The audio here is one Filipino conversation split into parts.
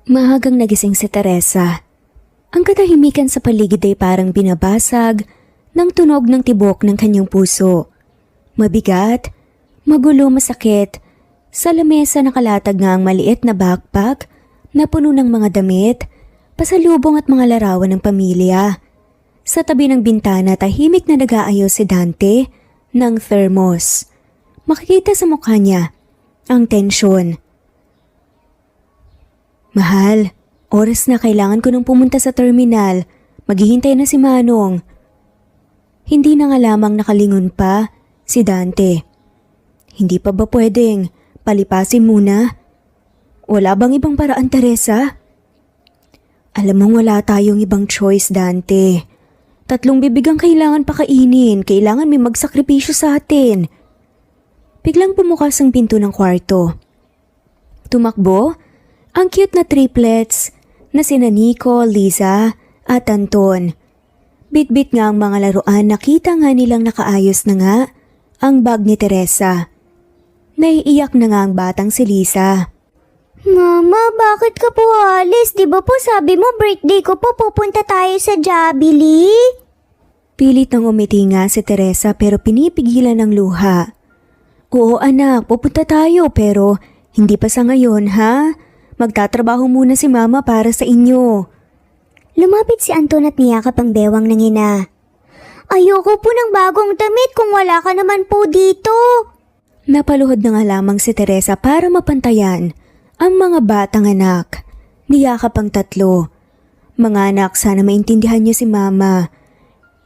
Maagang nagising si Teresa. Ang katahimikan sa paligid ay parang binabasag ng tunog ng tibok ng kanyang puso. Mabigat, magulo, masakit. Sa lamesa nakalatag nga ang maliit na backpack na puno ng mga damit, pasalubong at mga larawan ng pamilya. Sa tabi ng bintana tahimik na nag-aayos si Dante ng thermos. Makikita sa mukha niya ang tensyon. Mahal, oras na, kailangan ko nang pumunta sa terminal. Maghihintay na si Manong. Hindi na nga lamang nakalingon pa si Dante. Hindi pa ba pwedeng palipasin muna? Wala bang ibang paraan, Teresa? Alam mong wala tayong ibang choice, Dante. 3 bibig ang kailangan pakainin. Kailangan may magsakripisyo sa atin. Biglang bumukas ang pinto ng kwarto. Tumakbo ang cute na triplets na sina Nico, Liza at Anton. Bit-bit nga ang mga laruan, nakita nga nilang nakaayos na nga ang bag ni Teresa. Naiiyak na nga ang batang si Liza. Mama, bakit ka po alis? Di ba po sabi mo birthday ko po pupunta tayo sa Jollibee? Pilit nang umiti nga si Teresa pero pinipigilan ng luha. Oo anak, pupunta tayo pero hindi pa sa ngayon ha? Magtatrabaho muna si Mama para sa inyo. Lumapit si Anton at niyakap ang bewang ng ina. Ayoko po ng bagong damit kung wala ka naman po dito. Napaluhod na nga lamang si Teresa para mapantayan ang mga batang anak. Niyakap ang 3. Mga anak, sana maintindihan niyo si Mama.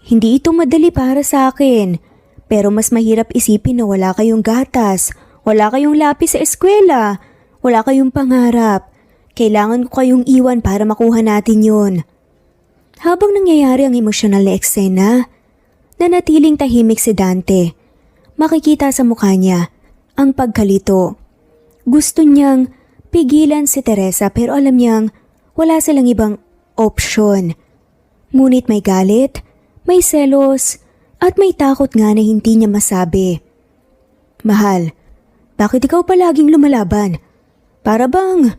Hindi ito madali para sa akin. Pero mas mahirap isipin na wala kayong gatas, wala kayong lapis sa eskwela, wala kayong pangarap. Kailangan ko kayong iwan para makuha natin yun. Habang nangyayari ang emosyonal na eksena, nanatiling tahimik si Dante. Makikita sa mukha niya ang pagkalito. Gusto niyang pigilan si Teresa pero alam niyang wala silang ibang opsyon. Ngunit may galit, may selos, at may takot nga na hindi niya masabi. Mahal, bakit ikaw palaging lumalaban? Para bang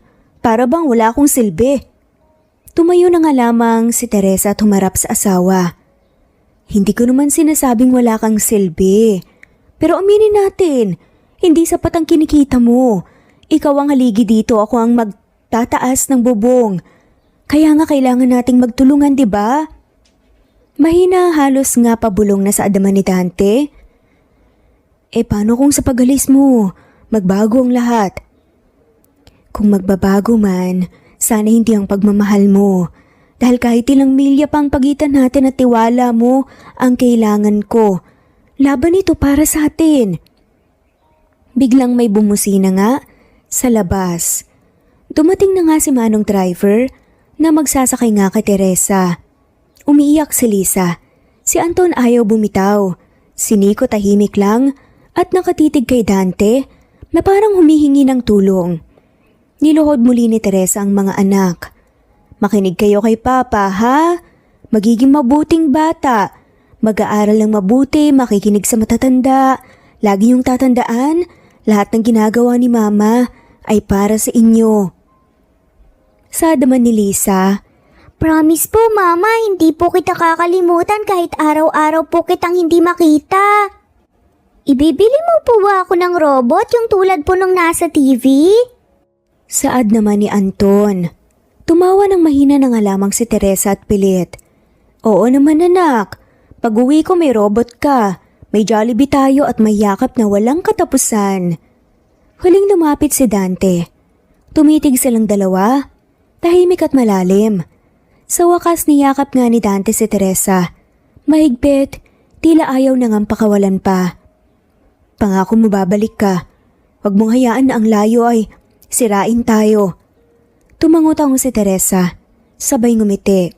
wala akong silbi. Tumayo na nga lamang si Teresa at humarap sa asawa. Hindi ko naman sinasabing wala kang silbi. Pero aminin natin, hindi sapat ang kinikita mo. Ikaw ang haligi dito, ako ang magtataas ng bubong. Kaya nga kailangan nating magtulungan, di ba? Mahina halos nga pabulong na sa adaman ni Dante. Paano kung sa pag-alis mo, magbago ang lahat? Kung magbabago man, sana hindi ang pagmamahal mo. Dahil kahit ilang milya pang pagitan natin at tiwala mo ang kailangan ko. Laban ito para sa atin. Biglang may bumusina nga sa labas. Dumating na nga si Manong driver na magsasakay nga kay Teresa. Umiiyak si Liza. Si Anton ayaw bumitaw. Si Nico tahimik lang at nakatitig kay Dante na parang humihingi ng tulong. Niluhod muli ni Teresa ang mga anak. Makinig kayo kay Papa, ha? Magiging mabuting bata. Mag-aaral ng mabuti, makikinig sa matatanda. Lagi yung tatandaan, lahat ng ginagawa ni Mama ay para sa inyo. Sa adaman ni Liza, Promise po Mama, hindi po kita kakalimutan kahit araw-araw po kitang hindi makita. Ibibili mo po ba ako ng robot yung tulad po nung nasa TV? saad naman ni Anton. Tumawa ng mahina na nga lamang si Teresa at pilit. Oo naman anak, pag-uwi ko may robot ka, may Jollibee tayo at may yakap na walang katapusan. Huling lumapit si Dante. Tumitig silang dalawa, tahimik at malalim. Sa wakas niyakap nga ni Dante si Teresa. Mahigpit, tila ayaw nang pakawalan pa. Pangako mo babalik ka. Huwag mong hayaan na ang layo ay sirain tayo. Tumangutang si Teresa, sabay ngumiti.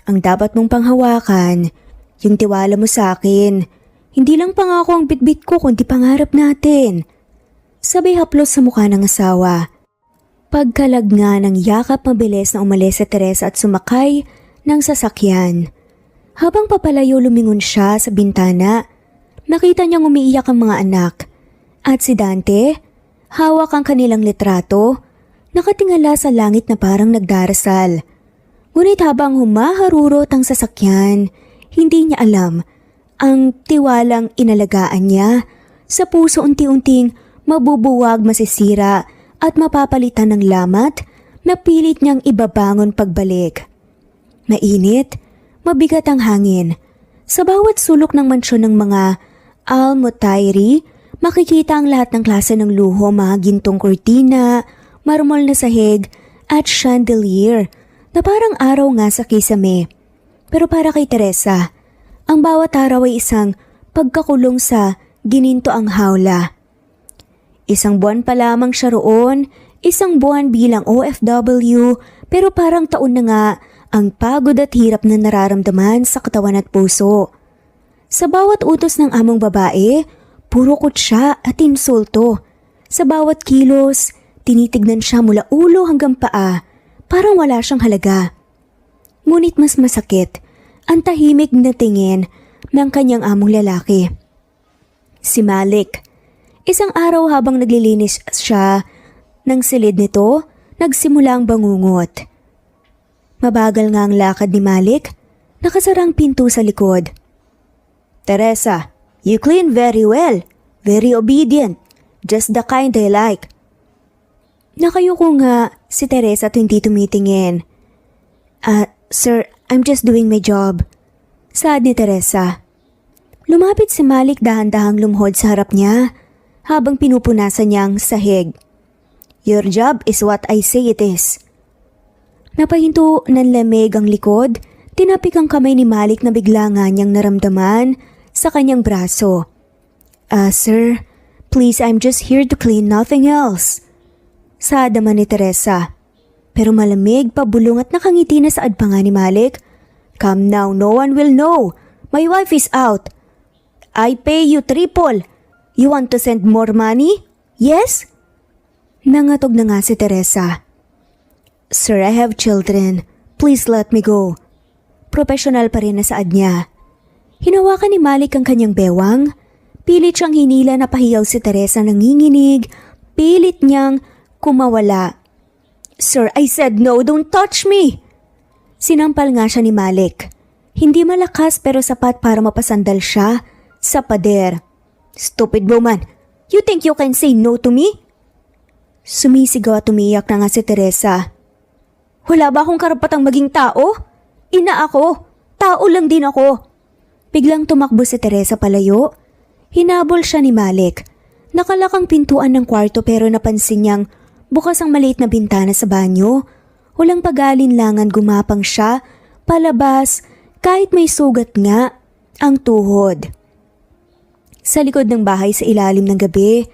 Ang dapat mong panghawakan, yung tiwala mo sa akin. Hindi lang pangako ang bitbit ko kundi pangarap natin. Sabay haplos sa mukha ng asawa. Pagkalag nga ng yakap mabilis na umalis si Teresa at sumakay ng sasakyan. Habang papalayo lumingon siya sa bintana, nakita niyang umiiyak ang mga anak. At si Dante, hawak ang kanilang litrato, nakatingala sa langit na parang nagdarasal. Ngunit habang humaharurot ang sasakyan, hindi niya alam ang tiwalang inalagaan niya sa puso unti-unting mabubuwag, masisira at mapapalitan ng lamat na pilit niyang ibabangon pagbalik. Mainit, mabigat ang hangin. Sa bawat sulok ng mansyon ng mga Al-Mutairi, makikita ang lahat ng klase ng luho, mga gintong kurtina, marmol na sahig at chandelier na parang araw nga sa kisame. Pero para kay Teresa, ang bawat araw ay isang pagkakulong sa ginintoang hawla. Isang buwan pa lamang siya roon, isang buwan bilang OFW, pero parang taon na nga ang pagod at hirap na nararamdaman sa katawan at puso. Sa bawat utos ng among babae, puro kutsa at insulto. Sa bawat kilos, tinitignan siya mula ulo hanggang paa, parang wala siyang halaga. Ngunit mas masakit ang tahimik na tingin ng kanyang among lalaki. Si Malik. Isang araw habang naglilinis siya ng silid nito, nagsimula ang bangungot. Mabagal nga ang lakad ni Malik, nakasarang pinto sa likod. Teresa, you clean very well, very obedient, just the kind I like. Nakayuko nga si Teresa at hindi tumitingin. Sir, I'm just doing my job. Saad ni Teresa. Lumapit si Malik dahan-dahang lumuhod sa harap niya habang pinupunasan niyang sahig. Your job is what I say it is. Napahinto ng lamig ang likod, tinapik ang kamay ni Malik na bigla nga niyang naramdaman sa kanyang braso. Sir, please, I'm just here to clean, nothing else. Saad naman ni Teresa. Pero malamig, pabulong at nakangiti na saad pa nga ni Malik. Come now, no one will know. My wife is out. I pay you triple. You want to send more money? Yes? Nangatog na nga si Teresa. Sir, I have children. Please let me go. Profesional pa rin na saad niya. Hinawakan ni Malik ang kanyang bewang. Pilit siyang hinila na pahiyaw si Teresa nanginginig. Pilit niyang kumawala. Sir, I said no, don't touch me. Sinampal nga siya ni Malik. Hindi malakas pero sapat para mapasandal siya sa pader. Stupid woman, you think you can say no to me? Sumisigaw at umiyak na nga si Teresa. Wala ba akong karapatang maging tao? Ina ako, tao lang din ako. Biglang tumakbo si Teresa palayo. Hinabol siya ni Malik. Nakalakang pintuan ng kwarto pero napansin niyang bukas ang maliit na bintana sa banyo. Walang pag-alinlangan gumapang siya, palabas, kahit may sugat nga ang tuhod. Sa likod ng bahay sa ilalim ng gabi,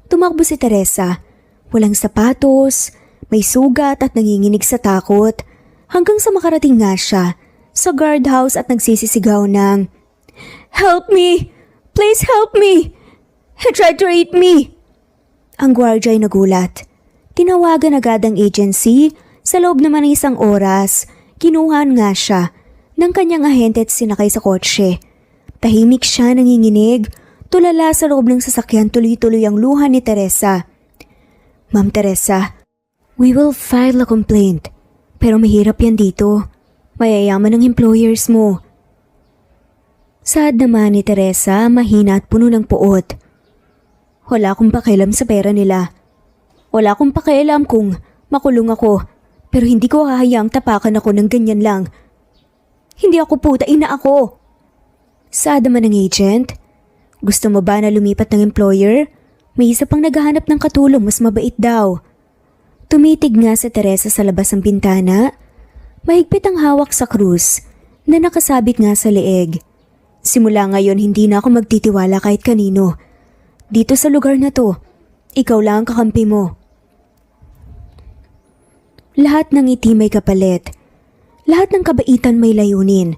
tumakbo si Teresa. Walang sapatos, may sugat at nanginginig sa takot hanggang sa makarating nga siya sa guardhouse at nagsisisigaw ng, Help me! Please help me! He tried to rape me! Ang gwardiya ay nagulat. Tinawagan agad ang agency. Sa loob naman ng isang oras, kinuhan nga siya ng kanyang ahente at sinakay sa kotse. Tahimik siya, nanginginig. Tulala sa loob ng sasakyan, tuloy-tuloy ang luha ni Teresa. Ma'am Teresa, we will file a complaint. Pero mahirap yan dito. Mayayaman ng employers mo. Saad naman ni Teresa, mahina at puno ng puot. Wala akong pakialam sa pera nila. Wala akong pakialam kung makulong ako. Pero hindi ko hahayang tapakan ako ng ganyan lang. Hindi ako puta, ina ako. Saad naman ng agent, gusto mo ba na lumipat ng employer? May isa pang naghahanap ng katulong, mas mabait daw. Tumitig nga si Teresa sa labas ng bintana. Mahigpit ang hawak sa krus na nakasabit nga sa leeg. Simula ngayon hindi na ako magtitiwala kahit kanino. Dito sa lugar na to, ikaw lang ang kakampi mo. Lahat ng ngiti may kapalit. Lahat ng kabaitan may layunin.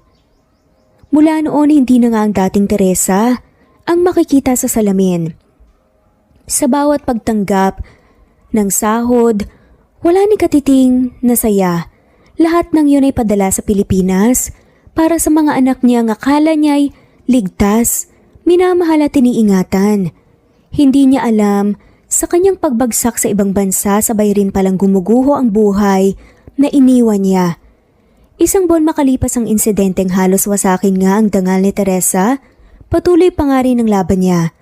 Mula noon hindi na nga ang dating Teresa ang makikita sa salamin. Sa bawat pagtanggap ng sahod, wala ni katiting na saya. Lahat ng yun ay padala sa Pilipinas para sa mga anak niya ang akala niya'y ligtas, minamahal at iniingatan. Hindi niya alam Sa kanyang pagbagsak sa ibang bansa, sabay rin palang gumuguho ang buhay na iniwan niya. Isang buwan makalipas ang insidenteng halos wasakin nga ang dangal ni Teresa, patuloy pa nga rin ang laban niya.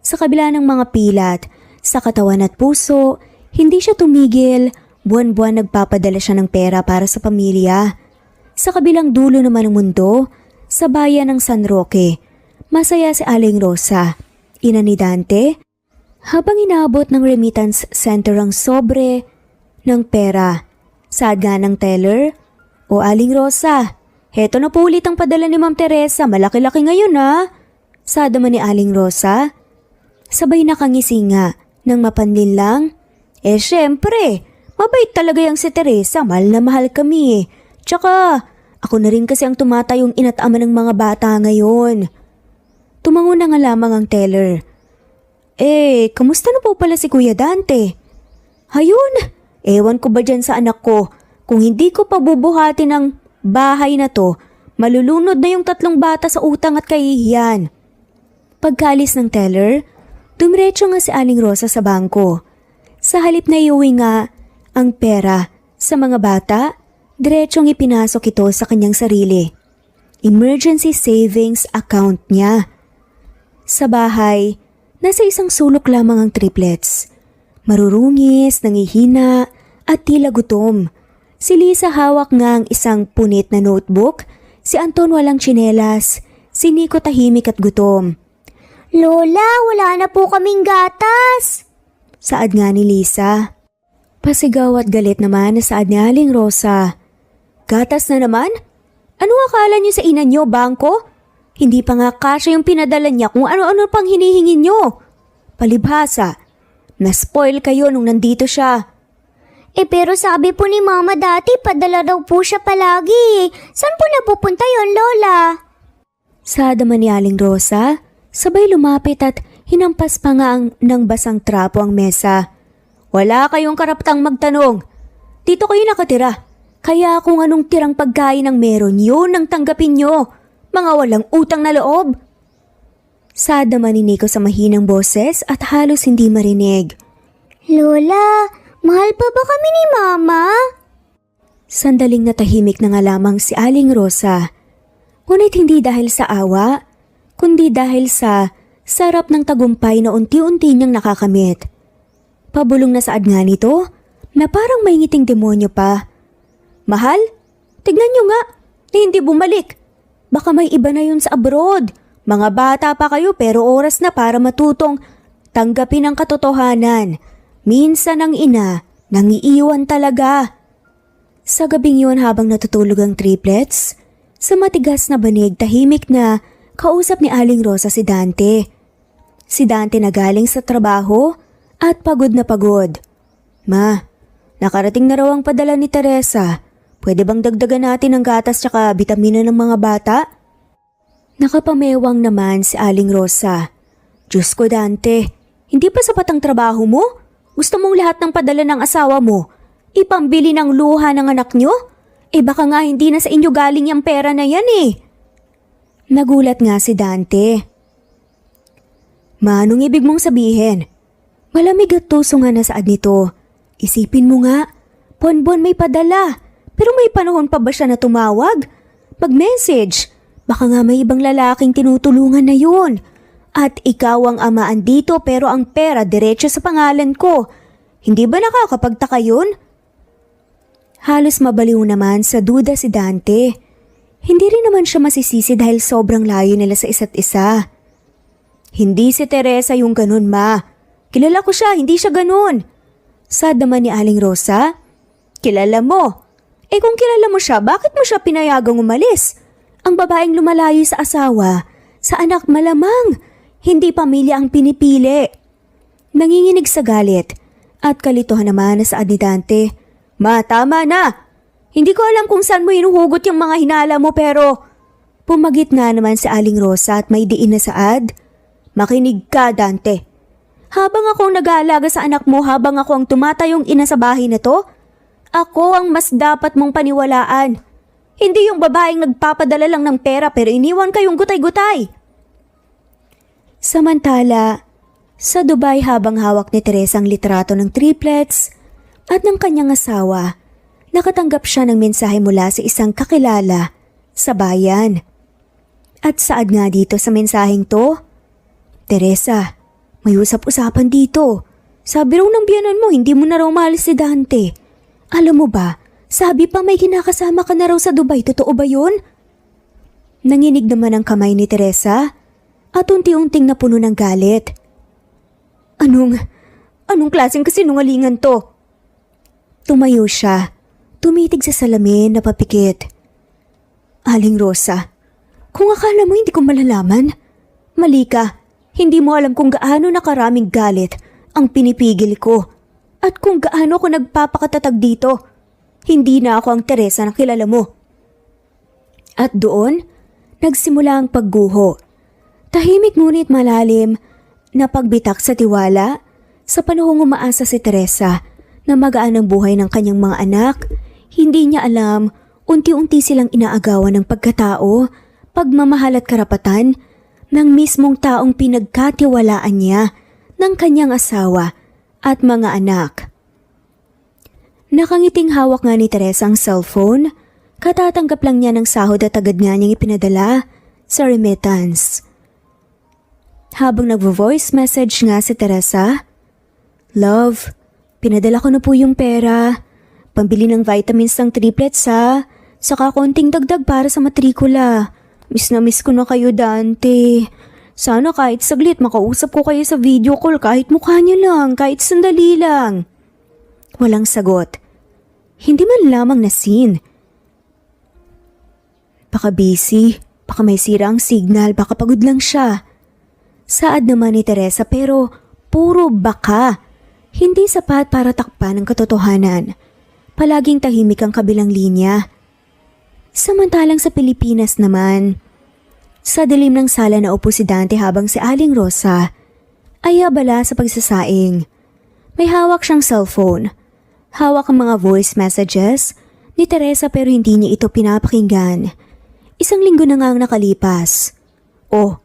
Sa kabila ng mga pilat, sa katawan at puso, hindi siya tumigil, buwan-buwan nagpapadala siya ng pera para sa pamilya. Sa kabilang dulo naman ng mundo, sa bayan ng San Roque, masaya si Aling Rosa, ina ni Dante, habang inaabot ng remittance center ang sobre ng pera. Saad nga ng teller, "O Aling Rosa, heto na po ulit ang padala ni Ma'am Teresa, malaki-laki ngayon ha." Saad naman ni Aling Rosa. Sabay nakangisi nga nang mapanlin lang, "Syempre, mabait talaga yung si Teresa, mahal na mahal kami eh. Tsaka, ako na rin kasi ang tumatayong ina't ama ng mga bata ngayon." Tumango na nga lamang ang teller. Kamusta na po pala si Kuya Dante?" "Hayun, ewan ko ba dyan sa anak ko. Kung hindi ko pabubuhatin ang bahay na to, malulunod na yung 3 bata sa utang at kahihiyan." Pagkalis ng teller, dumiretso nga si Aling Rosa sa bangko. Sa halip na iuwi nga ang pera sa mga bata, diretsong ipinasok ito sa kanyang sarili. Emergency savings account niya. Sa bahay, nasa isang sulok lamang ang triplets. Marurungis, nangihina at tila gutom. Si Lisa hawak nga ang isang punit na notebook, si Anton walang tsinelas, si Nico tahimik at gutom. Lola, wala na po kaming gatas. Saad nga ni Lisa. Pasigaw at galit naman na saad ni Aling Rosa. "Gatas na naman? Ano akala niyo sa ina niyo, bangko? Hindi pa nga kasya yung pinadala niya kung ano-ano pang hinihingi niyo. Palibhasa, na-spoil kayo nung nandito siya." Pero sabi po ni Mama dati, padala daw po siya palagi. Saan po napupunta yon, Lola? Saad naman ni Aling Rosa, sabay lumapit at hinampas pa nga ng basang trapo ang mesa. "Wala kayong karapatang magtanong. Dito kayo nakatira. Kaya kung anong tirang pagkain ang meron, yun ang tanggapin nyo. Mga walang utang na loob." Saad naman ni Nico sa mahinang boses at halos hindi marinig. Lola, mahal pa ba kami ni Mama? Sandaling natahimik na nga lamang si Aling Rosa. Ngunit hindi dahil sa awa, kundi dahil sa sarap ng tagumpay na unti-unti niyang nakakamit. Pabulong na saad nga nito na parang may ngiting demonyo pa. "Mahal, tignan niyo nga na hindi bumalik. Baka may iba na yun sa abroad. Mga bata pa kayo pero oras na para matutong tanggapin ang katotohanan. Minsan ang ina nangiiwan talaga." Sa gabing yun habang natutulog ang triplets, sa matigas na banig tahimik na kausap ni Aling Rosa si Dante. Si Dante na galing sa trabaho at pagod na pagod. "Ma, nakarating na raw ang padala ni Teresa. Pwede bang dagdagan natin ang gatas tsaka bitamina ng mga bata?" Nakapamewang naman si Aling Rosa. "Diyos ko Dante, hindi pa sapat ang trabaho mo? Gusto mong lahat ng padala ng asawa mo ipambili ng luha ng anak nyo? Baka nga hindi na sa inyo galing yung pera na yan eh." Nagulat nga si Dante. "Ma, anong ibig mong sabihin?" Malamig at tuso nga na saad nito. "Isipin mo nga, buwan-buwan may padala. Pero may panahon pa ba siya na tumawag? Mag-message? Baka nga may ibang lalaking tinutulungan na yun. At ikaw ang amaan dito pero ang pera diretso sa pangalan ko. Hindi ba nakakapagtaka yun?" Halos mabaliw naman sa duda si Dante. Hindi rin naman siya masisisi dahil sobrang layo nila sa isa't isa. "Hindi si Teresa yung ganun, Ma. Kilala ko siya, hindi siya ganun." Saad naman ni Aling Rosa. "Kilala mo? Kung kilala mo siya, bakit mo siya pinayagang umalis? Ang babaeng lumalayo sa asawa, sa anak malamang, hindi pamilya ang pinipili." Nanginginig sa galit at kalituhan naman na saad ni Dante. "Ma, tama na. Hindi ko alam kung saan mo hinuhugot yung mga hinala mo pero..." Pumagit na naman si Aling Rosa at may diin na saad. "Makinig ka, Dante. Habang ako ang nag-aalaga sa anak mo, habang ako ang tumatayong ina sa bahay na to, ako ang mas dapat mong paniwalaan. Hindi yung babaeng nagpapadala lang ng pera pero iniwan kayong gutay-gutay." Samantala, Sa Dubai habang hawak ni Teresa ang litrato ng triplets at ng kanyang asawa, nakatanggap siya ng mensahe mula sa isang kakilala sa bayan. At saad nga dito sa mensaheng to? Teresa, may usap-usapan dito. Sabi raw ng biyanan mo hindi mo na raw mahal si Dante. Alam mo ba, sabi pa may kinakasama ka na raw sa Dubai, totoo ba yun? Nanginig naman ang kamay ni Teresa at unti-unting napuno ng galit. Anong klaseng kasinungalingan to? Tumayo siya, tumitig sa salamin na papikit. Aling Rosa, kung akala mo hindi ko malalaman, mali ka. Hindi mo alam kung gaano nakaraming galit ang pinipigil ko at kung gaano ako nagpapakatatag dito. Hindi na ako ang Teresa na kilala mo. At doon, nagsimula ang pagguho. Tahimik ngunit malalim na pagbitak sa tiwala sa panahong umaasa si Teresa na magaan ang buhay ng kanyang mga anak. Hindi niya alam, unti-unti silang inaagawan ng pagkatao, pagmamahal at karapatan ng mismong taong pinagkatiwalaan niya ng kanyang asawa at mga anak. Nakangiting hawak nga ni Teresa ang cellphone, katatanggap lang niya ng sahod at agad nga niyang ipinadala sa remittance. Habang nagvo-voice message nga si Teresa, "Love, pinadala ko na po yung pera. Pambili ng vitamins ng triplets ha, saka konting dagdag para sa matrikula. Miss na miss ko na kayo, Dante. Sana kahit saglit makausap ko kayo sa video call kahit mukha niyo lang, kahit sandali lang." Walang sagot. Hindi man lamang na scene. Baka busy, baka may sira ang signal, baka pagod lang siya. Saad naman ni Teresa pero puro baka. Hindi sapat para takpan ang katotohanan. Palaging tahimik ang kabilang linya. Samantalang sa Pilipinas naman, sa dilim ng sala na upo si Dante habang si Aling Rosa ay abala sa pagsasaing. May hawak siyang cellphone. Hawak ang mga voice messages ni Teresa pero hindi niya ito pinapakinggan. Isang linggo na nga ang nakalipas. Oh,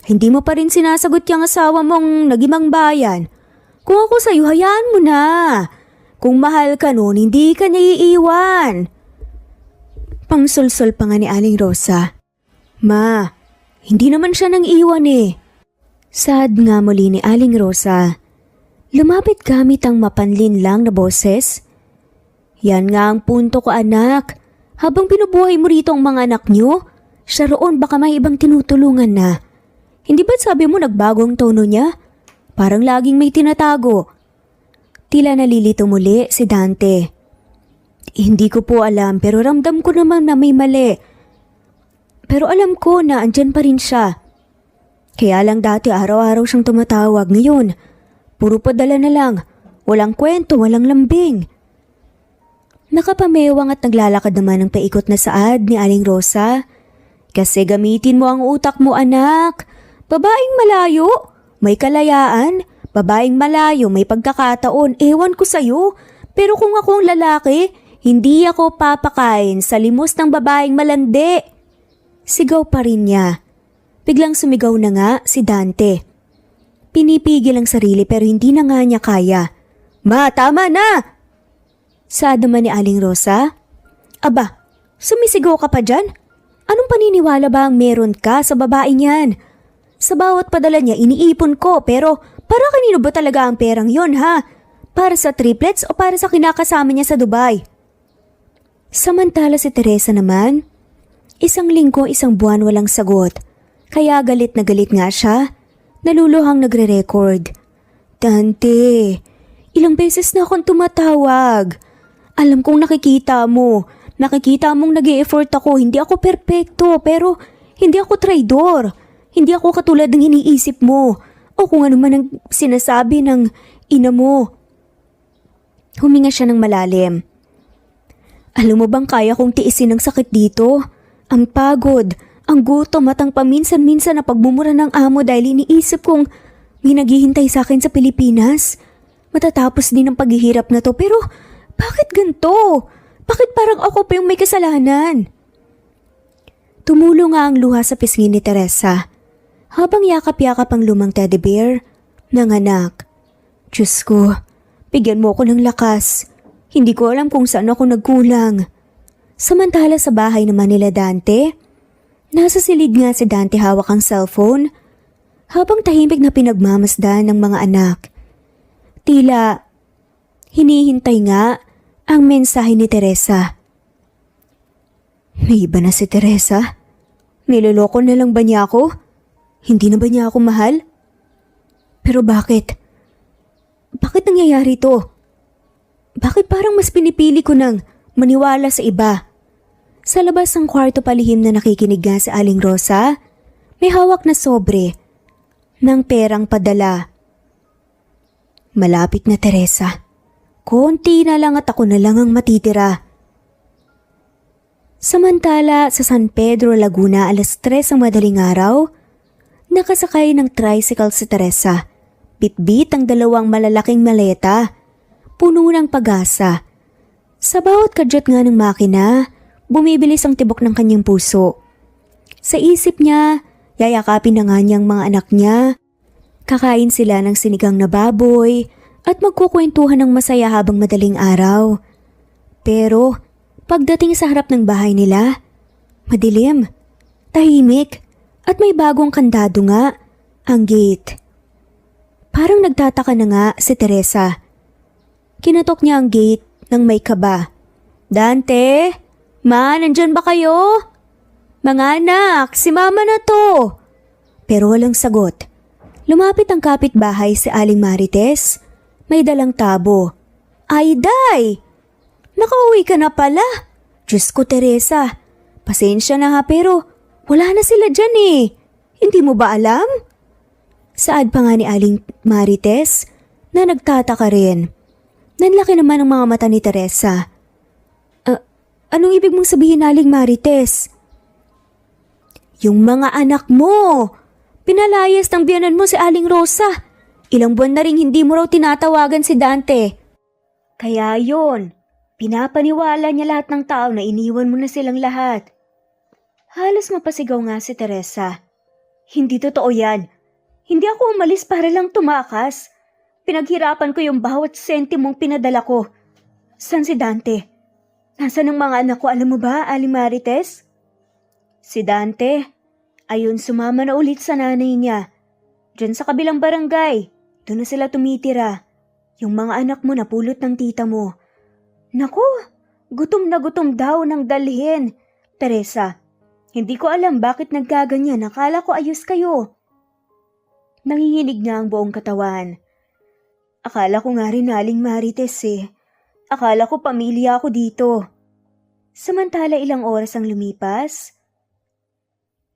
hindi mo pa rin sinasagot yung asawa mong nagimang bayan. Kung ako sa'yo, hayaan mo na. Kung mahal ka nun, hindi ka niya iiwan. Pangsulsol pa nga ni Aling Rosa. Ma, hindi naman siya nang iwan eh. Sad nga muli ni Aling Rosa. Lumapit gamit ang mapanlin lang na boses. Yan nga ang punto ko, anak. Habang binubuhay mo rito ang mga anak niyo, siya roon baka may ibang tinutulungan na. Hindi ba't sabi mo nagbago ang tono niya? Parang laging may tinatago. Tila nalilito muli si Dante. Hindi ko po alam pero ramdam ko naman na may mali. Pero alam ko na andyan pa rin siya. Kaya lang dati araw-araw siyang tumatawag. Ngayon, puro padala na lang. Walang kwento, walang lambing. Nakapamewang at naglalakad naman ng paikot na saad ni Aling Rosa. Kasi gamitin mo ang utak mo, anak. Babaeng malayo, may kalayaan. Babaeng malayo, may pagkakataon. Ewan ko sa'yo. Pero kung ako ang lalaki, hindi ako papakain sa limos ng babaeng malandi. Sigaw pa rin niya. Biglang sumigaw na nga si Dante. Pinipigil ang sarili pero hindi na nga niya kaya. Ma, tama na! Saad naman ni Aling Rosa. Aba, sumisigaw ka pa dyan? Anong paniniwala ba ang meron ka sa babaeng yan? Sa bawat padala niya iniipon ko pero para kanino ba talaga ang perang yon ha? Para sa triplets o para sa kinakasama niya sa Dubai? Samantala si Teresa naman, isang linggo, isang buwan walang sagot. Kaya galit na galit nga siya, naluluhang nagre-record. Dante, ilang beses na akong tumatawag. Alam kong nakikita mong nag-e-effort ako, hindi ako perpekto pero hindi ako traidor. Hindi ako katulad ng iniisip mo o kung ano man ang sinasabi ng ina mo. Huminga siya ng malalim. Alam mo bang kaya kong tiisin ang sakit dito? Ang pagod, ang gutom at ang paminsan-minsan na pagmumura ng amo dahil iniisip kong may naghihintay sa akin sa Pilipinas. Matatapos din ang paghihirap na to pero bakit ganito? Bakit parang ako pa yung may kasalanan? Tumulo nga ang luha sa pisngi ni Teresa. Habang yakap-yakap ang lumang teddy bear, Nanganak. Diyos ko, bigyan mo ko ng lakas. Hindi ko alam kung saan ako nagkulang. Samantala sa bahay naman nila Dante, nasa silid nga si Dante hawak ang cellphone habang tahimik na pinagmamasdan ng mga anak. Tila hinihintay nga ang mensahe ni Teresa. May iba na si Teresa? Niloloko na lang ba niya ako? Hindi na ba niya ako mahal? Pero bakit? Bakit nangyayari to? Bakit parang mas pinipili ko nang maniwala sa iba? Sa labas ng kwarto palihim na nakikinig nga si Aling Rosa, may hawak na sobre ng perang padala. Malapit na Teresa. Konti na lang at ako na lang ang matitira. Samantala sa San Pedro, Laguna, 3:00 ang madaling araw, nakasakay ng tricycle si Teresa. Bitbit ang 2 malalaking maleta, puno ng pag-asa. Sa bawat kadyat nga ng makina, bumibilis ang tibok ng kanyang puso. Sa isip niya, yayakapin na nga niyang mga anak niya. Kakain sila ng sinigang na baboy at magkukwentuhan ng masaya habang madaling araw. Pero pagdating sa harap ng bahay nila, madilim, tahimik at may bagong kandado nga, ang gate. Parang nagtataka na nga si Teresa. Kinatok niya ang gate ng may kaba. Dante, Ma, nandyan ba kayo? Mga anak, si Mama na to. Pero walang sagot. Lumapit ang kapitbahay si Aling Marites. May dalang tabo. Ay, Day! Nakauwi ka na pala. Diyos ko, Teresa. Pasensya na ha pero wala na sila dyan eh. Hindi mo ba alam? Saad pa nga ni Aling Marites na nagtataka rin. Nanlaki naman ang mga mata ni Teresa. Anong ibig mong sabihin, Aling Marites? Yung mga anak mo. Pinalayas ng biyanan mo si Aling Rosa. Ilang buwan na rin hindi mo raw tinatawagan si Dante. Kaya yun, pinapaniwala niya lahat ng tao na iniwan mo na silang lahat. Halos mapasigaw nga si Teresa. Hindi totoo yan. Hindi ako umalis para lang tumakas. Pinaghirapan ko yung bawat sentimong pinadala ko. San si Dante? Nasaan ang mga anak ko, alam mo ba, Aling Marites? Si Dante, ayun sumama na ulit sa nanay niya. Diyan sa kabilang barangay, doon na sila tumitira. Yung mga anak mo napulot ng tita mo. Naku, gutom na gutom daw ng dalhin. Teresa, hindi ko alam bakit nagkaganyan. Akala ko ayos kayo. Nanginginig na ang buong katawan. Akala ko nga rin, Aling Marites eh. Akala ko pamilya ako dito. Samantala ilang oras ang lumipas,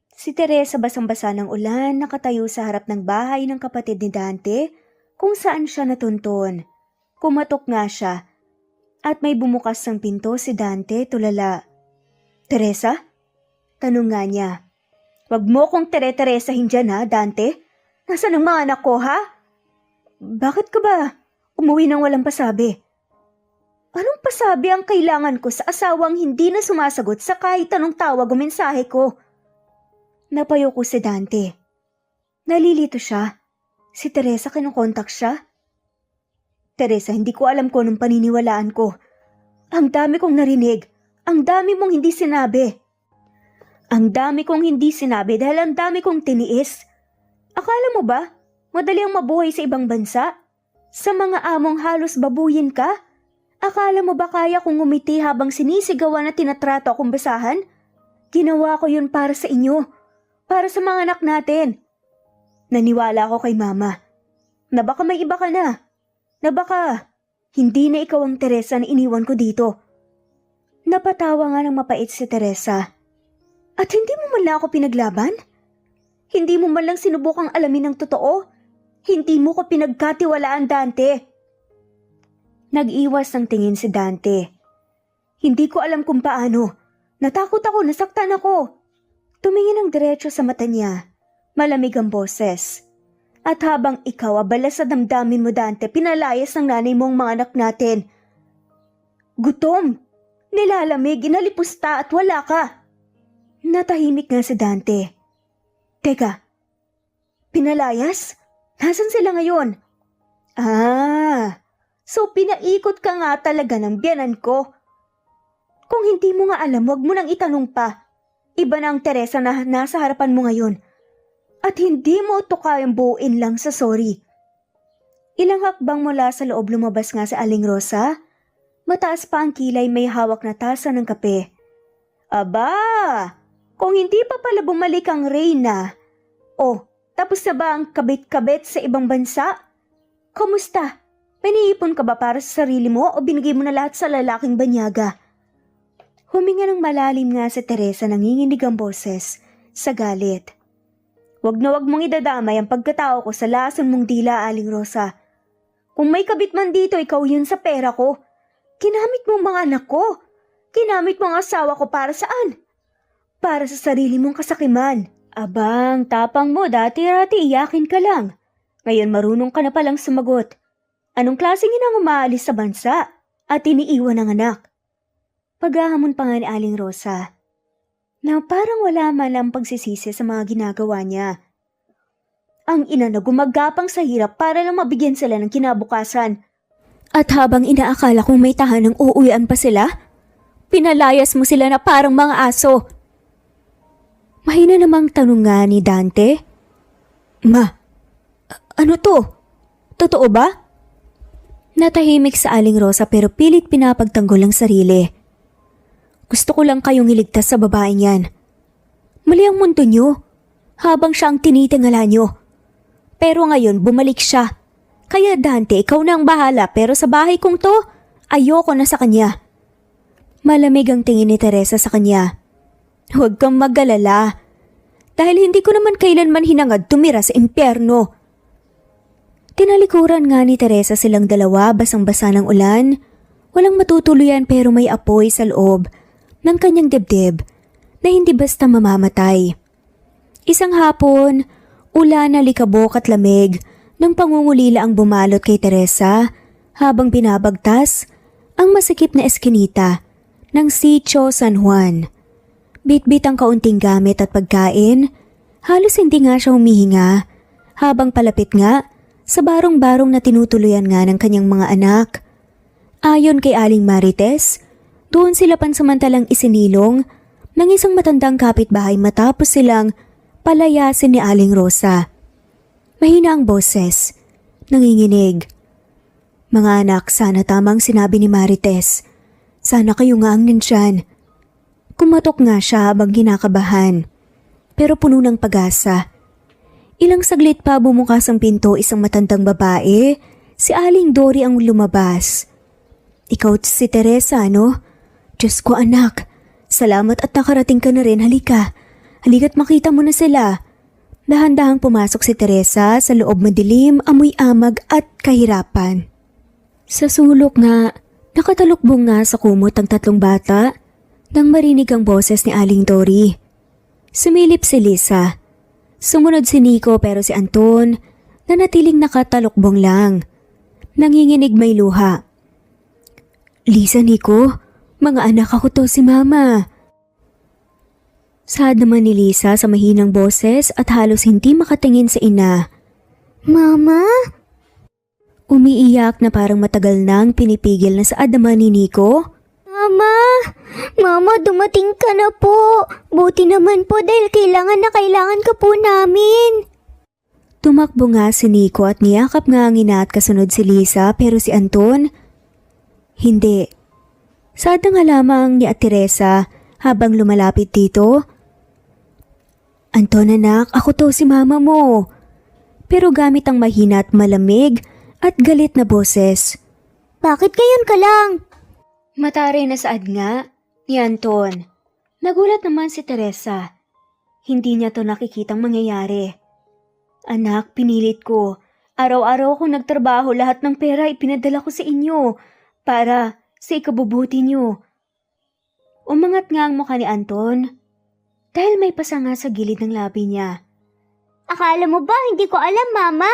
si Teresa basang-basa ng ulan nakatayo sa harap ng bahay ng kapatid ni Dante kung saan siya natunton. Kumatok nga siya at may bumukas ng pinto si Dante tulala. Teresa? Tanong nga niya. Wag mo kong tere-teresahin dyan ha, Dante. Nasaan ang mga anak ko ha? Bakit ka ba umuwi nang walang pasabi? Anong pasabi ang kailangan ko sa asawang hindi na sumasagot sa kahit anong tawag o mensahe ko? Napayo ko si Dante. Nalilito siya. Si Teresa kinukontak siya. Teresa, hindi ko alam kung anong paniniwalaan ko. Ang dami kong narinig. Ang dami mong hindi sinabi. Ang dami kong hindi sinabi dahil ang dami kong tiniis. Akala mo ba, madali ang mabuhay sa ibang bansa? Sa mga among halos babuyin ka? Akala mo ba kaya kong ngumiti habang sinisigawan at tinatrato akong basahan? Ginawa ko yun para sa inyo. Para sa mga anak natin. Naniwala ako kay Mama. Na baka may iba ka na. Na baka hindi na ikaw ang Teresa na iniwan ko dito. Napatawa nga ng mapait si Teresa. At hindi mo man lang ako pinaglaban? Hindi mo man lang sinubukang alamin ng totoo? Hindi mo ko pinagkatiwalaan, Dante. Nag-iwas ng tingin si Dante. Hindi ko alam kung paano. Natakot ako, nasaktan ako. Tumingin ng diretso sa mata niya. Malamig ang boses. At habang ikaw abala sa damdamin mo, Dante, pinalayas ng nanay mo ang mga anak natin. Gutom, nilalamig, inalipusta at wala ka. Natahimik nga si Dante. Teka, pinalayas? Nasaan sila ngayon? So pinaikot ka nga talaga ng biyanan ko. Kung hindi mo nga alam, wag mo nang itanong pa. Iba na ang Teresa na nasa harapan mo ngayon. At hindi mo ito kayang buuin lang sa sorry. Ilang hakbang mula sa loob lumabas nga si Aling Rosa. Mataas pa ang kilay, may hawak na tasa ng kape. Aba, kung hindi pa pala bumalik ang Reyna. Tapos na ba ang kabit-kabit sa ibang bansa? Kamusta? May naipon ka ba para sa sarili mo o binigay mo na lahat sa lalaking banyaga? Huminga ng malalim nga si Teresa, nanginginig ang boses sa galit. Wag na wag mong idadamay ang pagkatao ko sa lason mong dila, Aling Rosa. Kung may kabit man dito, ikaw yun sa pera ko. Kinamit mo mga anak ko. Kinamit mo ang asawa ko para saan? Para sa sarili mong kasakiman. Abang, tapang mo, dati-rati iyakin ka lang. Ngayon marunong ka na palang sumagot. Anong klaseng inang umaalis sa bansa at iniiwan ng anak? Paghahamon pa nga ni Aling Rosa, na parang wala man lang pagsisisi sa mga ginagawa niya. Ang ina na gumagapang sa hirap para lang mabigyan sila ng kinabukasan. At habang inaakala kong may tahanang uuwian pa sila, pinalayas mo sila na parang mga aso. Mahina namang tanong nga ni Dante. Ma, ano to? Totoo ba? Natahimik sa Aling Rosa pero pilit pinapagtanggol ang sarili. Gusto ko lang kayong iligtas sa babaeng yan. Mali ang mundo niyo, habang siya ang tinitingala niyo. Pero ngayon bumalik siya. Kaya Dante, ikaw na ang bahala pero sa bahay kong to, ayoko na sa kanya. Malamig ang tingin ni Teresa sa kanya. Huwag kang mag-alala. Dahil hindi ko naman kailanman hinangad tumira sa impyerno. Tinalikuran nga ni Teresa silang dalawa, basang-basa ng ulan. Walang matutuluyan pero may apoy sa loob ng kanyang dibdib na hindi basta mamamatay. Isang hapon, ulan na likabok at lamig ng pangungulila ang bumalot kay Teresa habang binabagtas ang masikip na eskinita ng Sitio San Juan. Bitbit ang kaunting gamit at pagkain, halos hindi nga siya humihinga habang palapit nga sa barong-barong na tinutuluyan nga ng kanyang mga anak. Ayon kay Aling Marites, doon sila pansamantalang isinilong ng isang matandang kapitbahay matapos silang palayasin ni Aling Rosa. Mahina ang boses, nanginginig. Mga anak, sana tamang sinabi ni Marites. Sana kayo nga ang nandyan. Kumatok nga siya habang kinakabahan, pero puno ng pag-asa. Ilang saglit pa bumukas ang pinto, isang matandang babae, si Aling Dory ang lumabas. Ikaw si Teresa, no? Diyos ko anak, salamat at nakarating ka na rin, halika. Halika't makita mo na sila. Dahan-dahang pumasok si Teresa sa loob madilim, amoy amag at kahirapan. Sa sulok nga, nakatalukbong nga sa kumot ang tatlong bata nang marinig ang boses ni Aling Dory. Sumilip si Lisa. Sumunod si Nico pero si Anton nanatiling nakatalukbong lang. Nanginginig may luha. Lisa, Nico, mga anak ako to si Mama. Sad naman ni Lisa sa mahinang boses at halos hindi makatingin sa ina. Mama? Umiiyak na parang matagal nang pinipigil na saad naman ni Nico. Mama! Mama, dumating ka na po. Buti naman po dahil kailangan ka po namin. Tumakbo nga si Nico at niyakap nga ang ina at kasunod si Lisa pero si Anton, hindi. Sad na nga lamang ni Ate Teresa habang lumalapit dito. Anton anak, ako to si Mama mo. Pero gamit ang mahina at malamig at galit na boses. Bakit ngayon ka lang? Matari na saad nga ni Anton. Nagulat naman si Teresa. Hindi niya to nakikitang mangyayari. Anak, pinilit ko. Araw-araw akong nagtrabaho, lahat ng pera ipinadala ko sa inyo para sa ikabubuti niyo. Umangat nga ang mukha ni Anton dahil may pasa nga sa gilid ng labi niya. Akala mo ba hindi ko alam, Mama?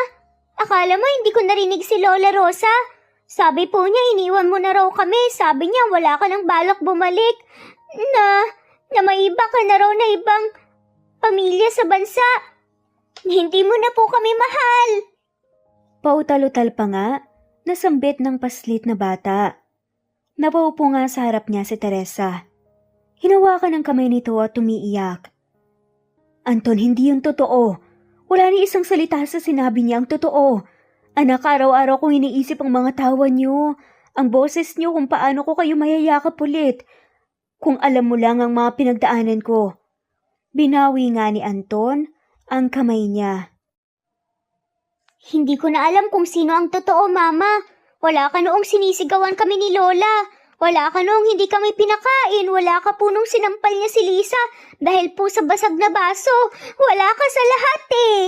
Akala mo hindi ko narinig si Lola Rosa? Sabi po niya iniwan mo na raw kami. Sabi niya wala ka ng balak bumalik. Na may iba ka na raw na ibang pamilya sa bansa. Hindi mo na po kami mahal. Pautal-utal pa nga, nasambit ng paslit na bata. Napaupo nga sa harap niya si Teresa. Hinawakan ang kamay nito at tumiiyak. Anton, hindi yun totoo. Wala ni isang salita sa sinabi niya ang totoo. Anak, araw-araw kong iniisip ang mga tawa niyo, ang boses niyo kung paano ko kayo mayayakap ulit. Kung alam mo lang ang mga pinagdaanan ko. Binawi nga ni Anton ang kamay niya. Hindi ko na alam kung sino ang totoo, Mama. Wala ka noong sinisigawan kami ni Lola. Wala ka noong hindi kami pinakain. Wala ka po nung sinampal niya si Lisa dahil po sa basag na baso. Wala ka sa lahat eh.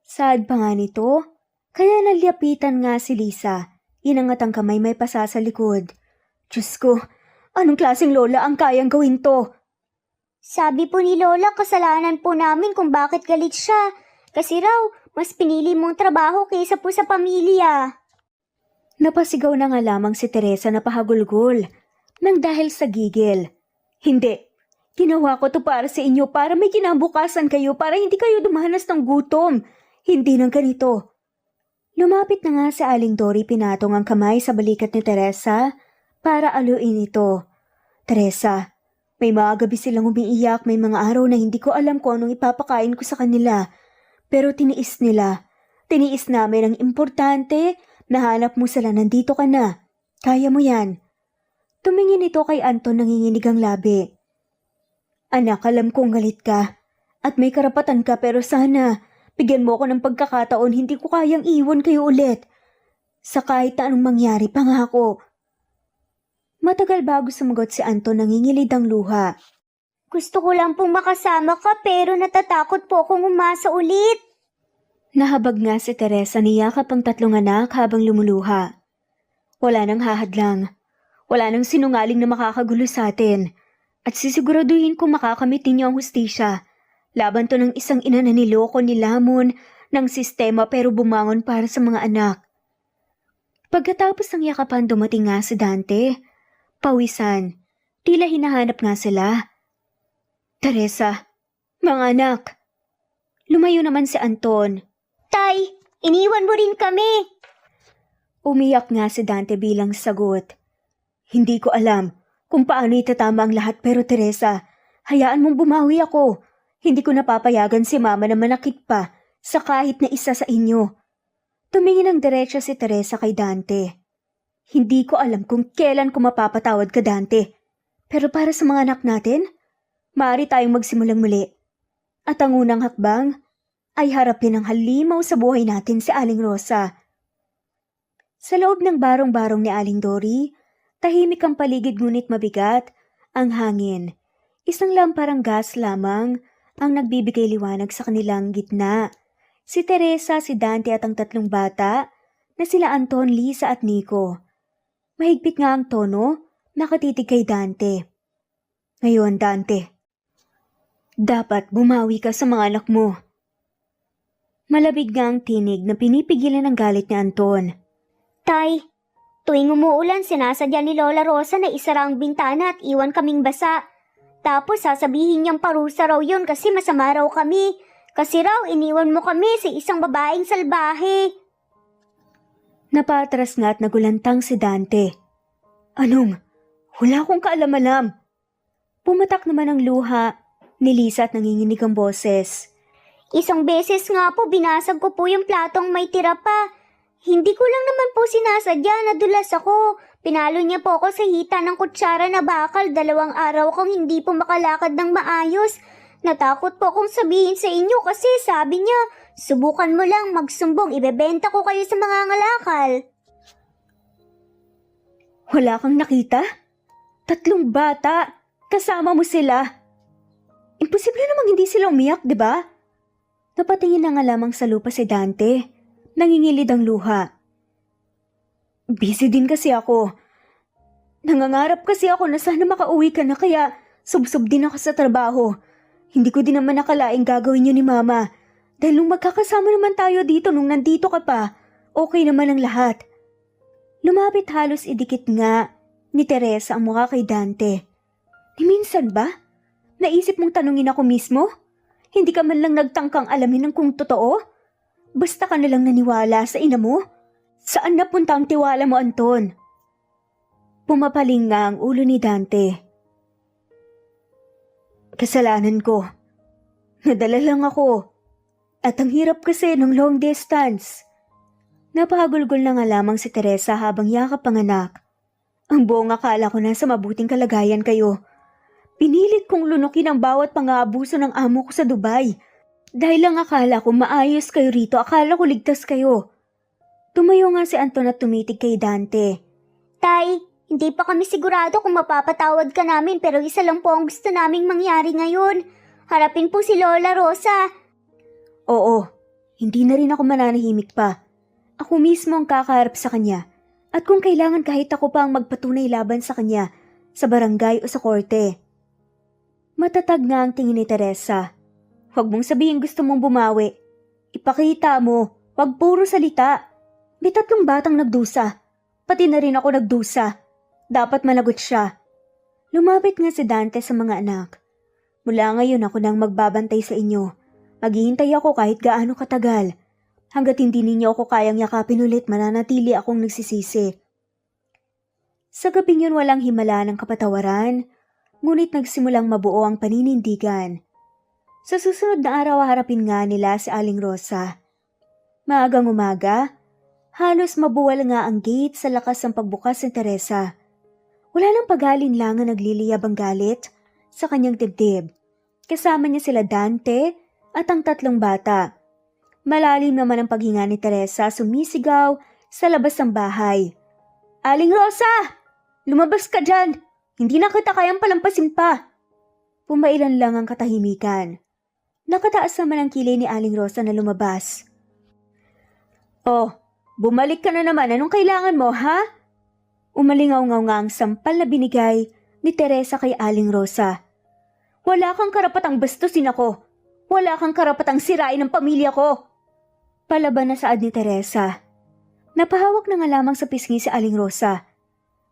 Sad pa nga nito, kaya nalyapitan nga si Lisa. Inangat ang kamay may pasa sa likod. Diyos ko, anong klaseng lola ang kayang gawin to? Sabi po ni Lola, kasalanan po namin kung bakit galit siya. Kasi raw, mas pinili mong trabaho kaysa po sa pamilya. Napasigaw na nga lamang si Teresa na pahagulgol nang dahil sa gigil. Hindi, ginawa ko to para sa inyo, para may kinabukasan kayo, para hindi kayo dumanas ng gutom. Hindi ng ganito. Lumapit na nga si Aling Dory, pinatong ang kamay sa balikat ni Teresa para aluin ito. Teresa, may mga gabi silang umiiyak, may mga araw na hindi ko alam kung anong ipapakain ko sa kanila. Pero tiniis nila. Tiniis namin ang importante. Nahanap mo sila, nandito ka na. Kaya mo yan. Tumingin ito kay Anton, nanginginig ang labi. Anak, alam kong galit ka. At may karapatan ka, pero sana bigyan mo ako ng pagkakataon, hindi ko kayang iwan kayo ulit. Sa kahit na anong mangyari, pangako. Matagal bago sumagot si Anton, nangingilid ang luha. Gusto ko lang pong makasama ka pero natatakot po akong umasa ulit. Nahabag nga si Teresa, niyakap ang tatlong anak habang lumuluha. Wala nang hahadlang. Wala nang sinungaling na makakagulo sa atin. At sisiguraduhin kung makakamit ninyo ang hustisya. Laban to ng isang ina na niloko, nilamon ng sistema pero bumangon para sa mga anak. Pagkatapos ng yakapan, dumating nga si Dante. Pawisan. Tila hinahanap nga sila. Teresa, mga anak. Lumayo naman si Anton. Tay, iniwan mo rin kami. Umiyak nga si Dante bilang sagot. Hindi ko alam kung paano itatama ang lahat, pero Teresa, hayaan mong bumawi ako. Hindi ko napapayagan si Mama na manakit pa sa kahit na isa sa inyo. Tumingin ng diretsa si Teresa kay Dante. Hindi ko alam kung kailan ko mapapatawad ka, Dante. Pero para sa mga anak natin, maaari tayong magsimulang muli. At ang unang hakbang ay harapin ang halimaw sa buhay natin, si Aling Rosa. Sa loob ng barong-barong ni Aling Dory, tahimik ang paligid ngunit mabigat ang hangin. Isang lamparang gas lamang ang nagbibigay liwanag sa kanilang gitna. Si Teresa, si Dante at ang tatlong bata na sila Anton, Lisa at Nico. Mahigpit nga ang tono, nakatitig kay Dante. Ngayon, Dante, dapat bumawi ka sa mga anak mo. Malabig nga ang tinig na pinipigilan ng galit ni Anton. Tay, tuwing umuulan sinasadya ni Lola Rosa na isara ang bintana at iwan kaming basa. Tapos sasabihin niyang parusa raw yun kasi masama raw kami. Kasi raw iniwan mo kami sa isang babaeng salbahe. Napatras nga at nagulantang si Dante. Anong? Wala akong kaalam-alam. Pumatak naman ang luha ni Lisa at nanginginig ang boses. Isang beses nga po binasag ko po yung platong may tira pa. Hindi ko lang naman po sinasadya, nadulas ako. Pinalo niya po ako sa hita ng kutsara na bakal. 2 araw kong hindi po makalakad ng maayos. Natakot po akong sabihin sa inyo kasi sabi niya, subukan mo lang magsumbong, ibebenta ko kayo sa mga ngalakal. Wala kang nakita? 3 bata, kasama mo sila. Imposible namang hindi sila umiyak, di ba? Napatingin na nga lamang sa lupa si Dante. Nangingilid ang luha. Busy din kasi ako. Nangangarap kasi ako na sana makauwi ka na kaya subsob din ako sa trabaho. Hindi ko din naman nakalaing gagawin yun ni Mama. Dahil nung magkakasama naman tayo dito nung nandito ka pa, okay naman ang lahat. Lumapit halos idikit nga ni Teresa ang mukha kay Dante. Ni minsan ba? Naisip mong tanungin ako mismo? Hindi ka man lang nagtangkang alamin ng kung totoo? Basta ka nalang naniwala sa ina mo? Saan napunta ang tiwala mo, Anton? Pumapaling nga ang ulo ni Dante. Kasalanan ko. Nadala lang ako. At ang hirap kasi ng long distance. Napahagulgol na nga lamang si Teresa habang yakap ang anak. Ang buong akala ko nasa mabuting kalagayan kayo. Pinilit kong lunukin ang bawat pang-aabuso ng amo ko sa Dubai. Dahil lang akala ko maayos kayo rito, akala ko ligtas kayo. Tumayo nga si Anton at tumitig kay Dante. Tay, hindi pa kami sigurado kung mapapatawad ka namin pero isa lang po ang gusto naming mangyari ngayon. Harapin po si Lola Rosa. Oo, hindi na rin ako mananahimik pa. Ako mismo ang kakaharap sa kanya. At kung kailangan kahit ako pa ang magpatunay laban sa kanya, sa barangay o sa korte. Matatag nga ang tingin ni Teresa. Huwag mong sabihin gusto mong bumawi. Ipakita mo, huwag puro salita. May 3 batang nagdusa. Pati na rin ako nagdusa. Dapat managot siya. Lumapit nga si Dante sa mga anak. Mula ngayon ako nang magbabantay sa inyo. Maghihintay ako kahit gaano katagal. Hanggat hindi ninyo ako kayang yakapin ulit, mananatili akong nagsisisi. Sa gabing yun walang himala ng kapatawaran, ngunit nagsimulang mabuo ang paninindigan. Sa susunod na araw harapin nga nila si Aling Rosa. Maagang umaga, halos mabuwal nga ang gate sa lakas ng pagbukas ni Teresa. Wala nang pag-alinlangan nagliliyab ang galit sa kanyang dibdib. Kasama niya sila Dante at ang 3 bata. Malalim naman ang paghinga ni Teresa, sumisigaw sa labas ng bahay. Aling Rosa! Lumabas ka dyan! Hindi na kita kayang palampasin pa! Pumailan lang ang katahimikan. Nakataas naman ang kilay ni Aling Rosa na lumabas. Oh, bumalik ka na naman. Anong kailangan mo, ha? Umalingaw-ngaw nga ang sampal na binigay ni Teresa kay Aling Rosa. Wala kang karapatang bastusin ako. Wala kang karapatang sirain ang pamilya ko. Palaban na saad ni Teresa. Napahawak na nga lamang sa pisngi si Aling Rosa.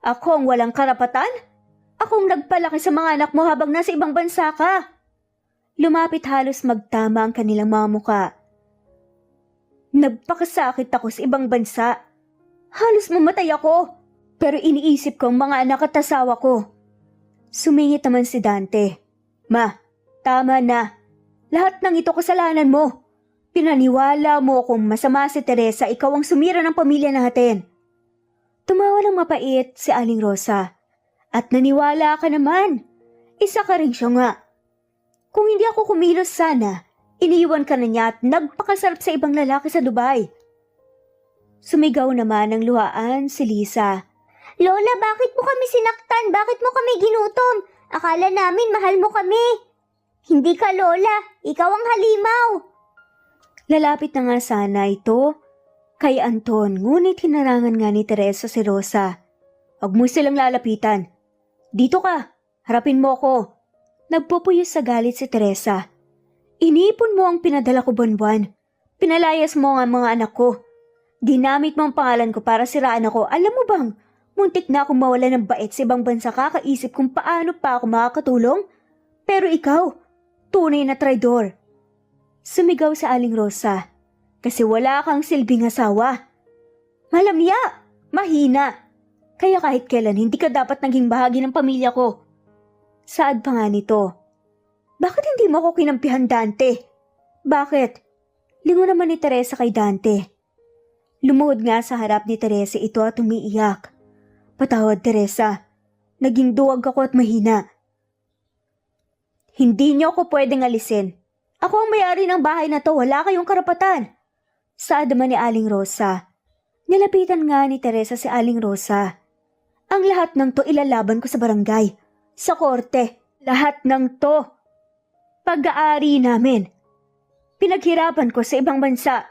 Ako ang walang karapatan? Akong nagpalaki sa mga anak mo habang nasa ibang bansa ka. Lumapit halos magtama ang kanilang mga muka. Nagpakasakit ako sa ibang bansa. Halos mamatay ako. Pero iniisip ko ang mga anak at asawa ko. Sumingit naman si Dante. Ma, tama na. Lahat ng ito kasalanan mo. Pinaniwala mo kung masama si Teresa, ikaw ang sumira ng pamilya natin. Tumawa ng mapait si Aling Rosa. At naniwala ka naman. Isa ka rin siya nga. Kung hindi ako kumilos sana, iniiwan ka na niya at nagpakasarap sa ibang lalaki sa Dubai. Sumigaw naman ng luhaan si Lisa. Lola, bakit mo kami sinaktan? Bakit mo kami ginutom? Akala namin mahal mo kami. Hindi ka, Lola. Ikaw ang halimaw. Lalapit na nga sana ito kay Anton, ngunit hinarangan nga ni Teresa si Rosa. Huwag mo silang lalapitan. Dito ka, harapin mo ako. Nagpupuyos sa galit si Teresa. Inipon mo ang pinadala ko buwan-buwan. Pinalayas mo ang mga anak ko. Ginamit mo ang pangalan ko para siraan ako. Alam mo bang, muntik na akong mawala ng bait sa ibang bansa kakaisip kung paano pa ako makakatulong. Pero ikaw, tunay na traidor. Sumigaw sa Aling Rosa. Kasi wala kang silbing asawa. Malamya, mahina. Kaya kahit kailan hindi ka dapat naging bahagi ng pamilya ko. Saad pa nga nito. Bakit hindi mo ako kinampihan, Dante? Bakit? Lingon naman ni Teresa kay Dante. Lumuhod nga sa harap ni Teresa ito at umiiyak. Patawad, Teresa. Naging duwag ako at mahina. Hindi niyo ako pwedeng alisin. Ako ang may-ari ng bahay na to, wala kayong karapatan. Saad naman ni Aling Rosa. Nilapitan nga ni Teresa si Aling Rosa. Ang lahat ng to ilalaban ko sa barangay. Sa korte, lahat ng to. Pag-aari namin. Pinaghirapan ko sa ibang bansa.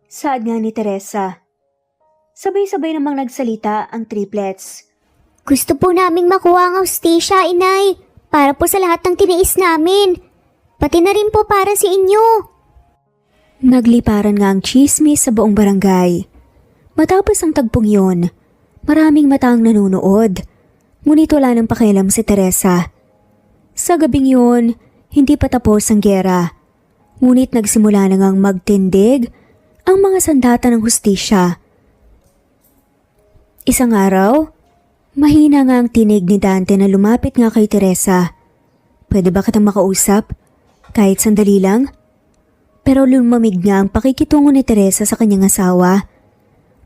Saad nga ni Teresa. Sabay-sabay namang nagsalita ang triplets. Gusto po naming makuha ang hostisya, Inay. Para po sa lahat ng tiniis namin. Pati na rin po para sa inyo. Nagliparan nga ang chismis sa buong barangay. Matapos ang tagpong yun, maraming mata ang nanunood. Ngunit wala nang pakialam si Teresa. Sa gabing yun, hindi pa tapos ang gera. Ngunit nagsimula na ngang magtindig ang mga sandata ng hustisya. Isang araw, mahina nga ang tinig ni Dante na lumapit nga kay Teresa. Pwede ba kitang makausap? Kahit sandali lang? Pero lumamig nga ang pakikitungo ni Teresa sa kanyang asawa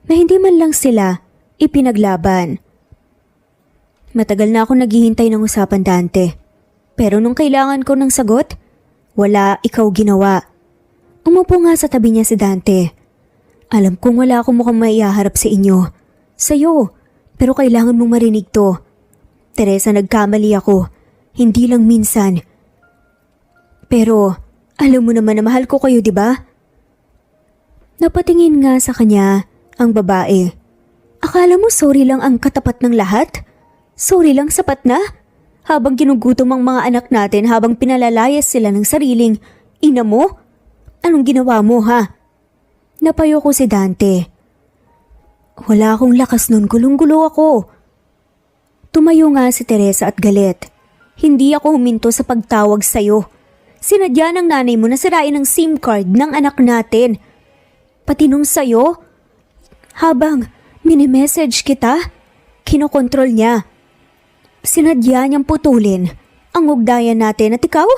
na hindi man lang sila ipinaglaban. Matagal na ako naghihintay ng usapan, Dante. Pero nung kailangan ko ng sagot, wala ikaw ginawa. Umupo nga sa tabi niya si Dante. Alam kong wala akong mukhang maihaharap sa inyo. Sa'yo, pero kailangan mong marinig to. Teresa, nagkamali ako. Hindi lang minsan. Pero, alam mo naman na mahal ko kayo, di ba? Napatingin nga sa kanya ang babae. Akala mo sorry lang ang katapat ng lahat? Sorry lang sapat na? Habang ginugutom ang mga anak natin, habang pinalalayas sila ng sariling ina mo? Anong ginawa mo, ha? Napayo ko si Dante. Wala akong lakas nun, gulong-gulo ako. Tumayo nga si Teresa at galit. Hindi ako huminto sa pagtawag sa'yo. Sinadya ng nanay mo na sirain ang SIM card ng anak natin. Pati nung sa'yo, habang mini-message kita, kinokontrol niya. Sinadya niyang putulin ang ugnayan natin at ikaw?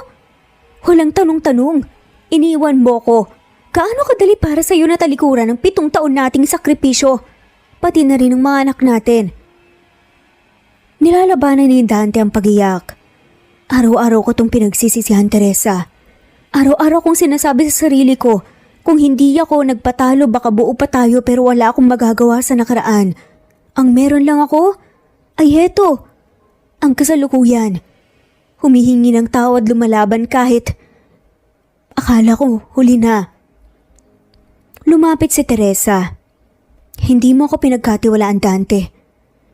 Walang tanong-tanong. Iniwan mo ko. Gaano kadali para sa'yo na talikuran ng 7 taon nating sakripisyo? Pati na rin ang mga anak natin. Nilalabanan ni Dante ang pagiyak. Araw-araw ko itong pinagsisisihan, Teresa. Araw-araw kong sinasabi sa sarili ko, kung hindi ako nagpatalo baka buo pa tayo pero wala akong magagawa sa nakaraan. Ang meron lang ako ay heto, ang kasalukuyan. Humihingi ng tawad, lumalaban kahit akala ko huli na. Lumapit si Teresa. Hindi mo ako pinagkatiwalaan, Dante.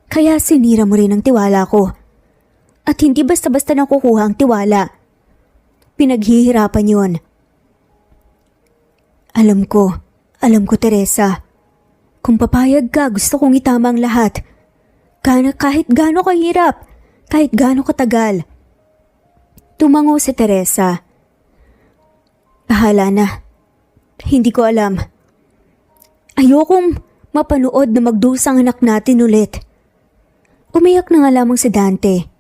Kaya sinira mo rin ang tiwala ko. At hindi basta-basta nakukuha ang tiwala. Pinaghihirapan yon. Alam ko Teresa. Kung papayag ka, gusto kong itama ang lahat. Kahit gaano kahirap, kahit gaano katagal. Tumango si Teresa. Bahala na. Hindi ko alam. Ayokong mapanood na magdusang anak natin ulit. Umiyak na nga lamang si Dante.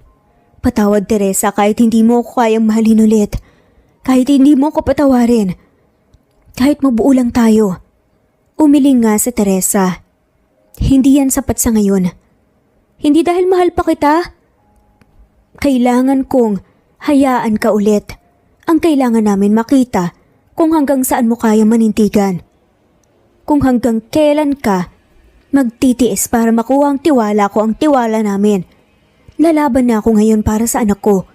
Patawad, Teresa, kahit hindi mo ako kayang mahalin ulit. Kahit hindi mo ako patawarin. Kahit mabuo lang tayo. Umiling nga si Teresa. Hindi yan sapat sa ngayon. Hindi dahil mahal pa kita. Kailangan kong hayaan ka ulit. Ang kailangan namin makita kung hanggang saan mo kaya manintigan. Kung hanggang kailan ka magtitiis para makuha ang tiwala ko, ang tiwala namin. Lalaban na ako ngayon para sa anak ko.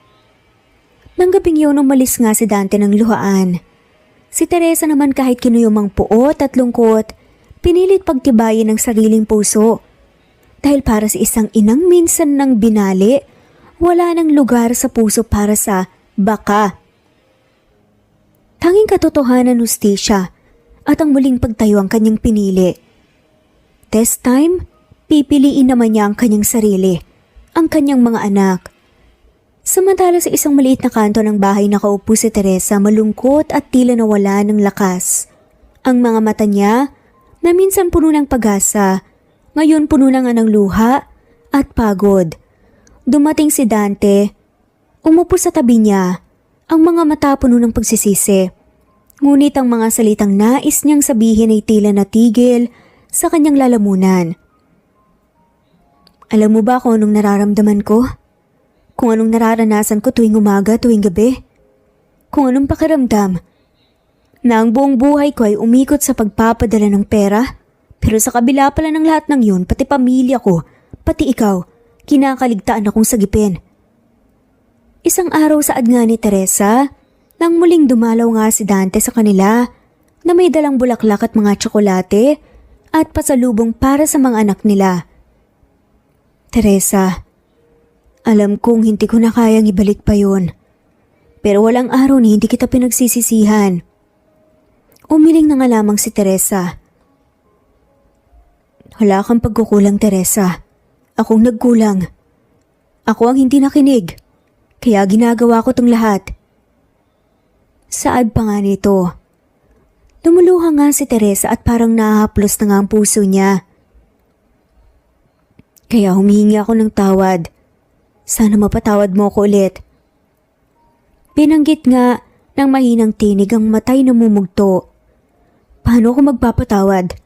Nang gabing yun, umalis nga si Dante ng luhaan. Si Teresa naman kahit kinuyumang puot at lungkot, pinilit pagtibayin ang sariling puso. Dahil para sa isang inang minsan nang binali, wala nang lugar sa puso para sa baka. Tanging katotohanan, hustisya, at ang muling pagtayo ang kanyang pinili. This time, pipiliin naman niya ang kanyang sarili, ang kanyang mga anak. Samantala sa isang maliit na kanto ng bahay nakaupo si Teresa, malungkot at tila nawala ng lakas. Ang mga mata niya, na minsan puno ng pag-asa, ngayon puno na nga ng luha at pagod. Dumating si Dante, umupo sa tabi niya, ang mga mata puno ng pagsisisi. Ngunit ang mga salitang nais niyang sabihin ay tila natigil sa kanyang lalamunan. Alam mo ba kung anong nararamdaman ko? Kung anong nararanasan ko tuwing umaga, tuwing gabi? Kung anong pakiramdam na ang buong buhay ko ay umikot sa pagpapadala ng pera? Pero sa kabila pala ng lahat ng yun, pati pamilya ko, pati ikaw, kinakaligtaan akong sagipin. Isang araw saad nga ni Teresa, nang muling dumalaw nga si Dante sa kanila na may dalang bulaklak at mga tsokolate at pasalubong para sa mga anak nila. Teresa, alam kong hindi ko na kayang ibalik pa yun. Pero walang araw ni hindi kita pinagsisisihan. Umiling na nga lamang si Teresa. Wala kang pagkukulang, Teresa. Akong nagkulang. Ako ang hindi nakinig. Kaya ginagawa ko tong lahat. Saad pa nga nito. Lumuluha nga si Teresa at parang nahahaplos na nga ang puso niya. Kaya humihingi ako ng tawad. Sana mapatawad mo ko ulit. Binanggit nga ng mahinang tinig ang matay na mumugto. Paano ako magpapatawad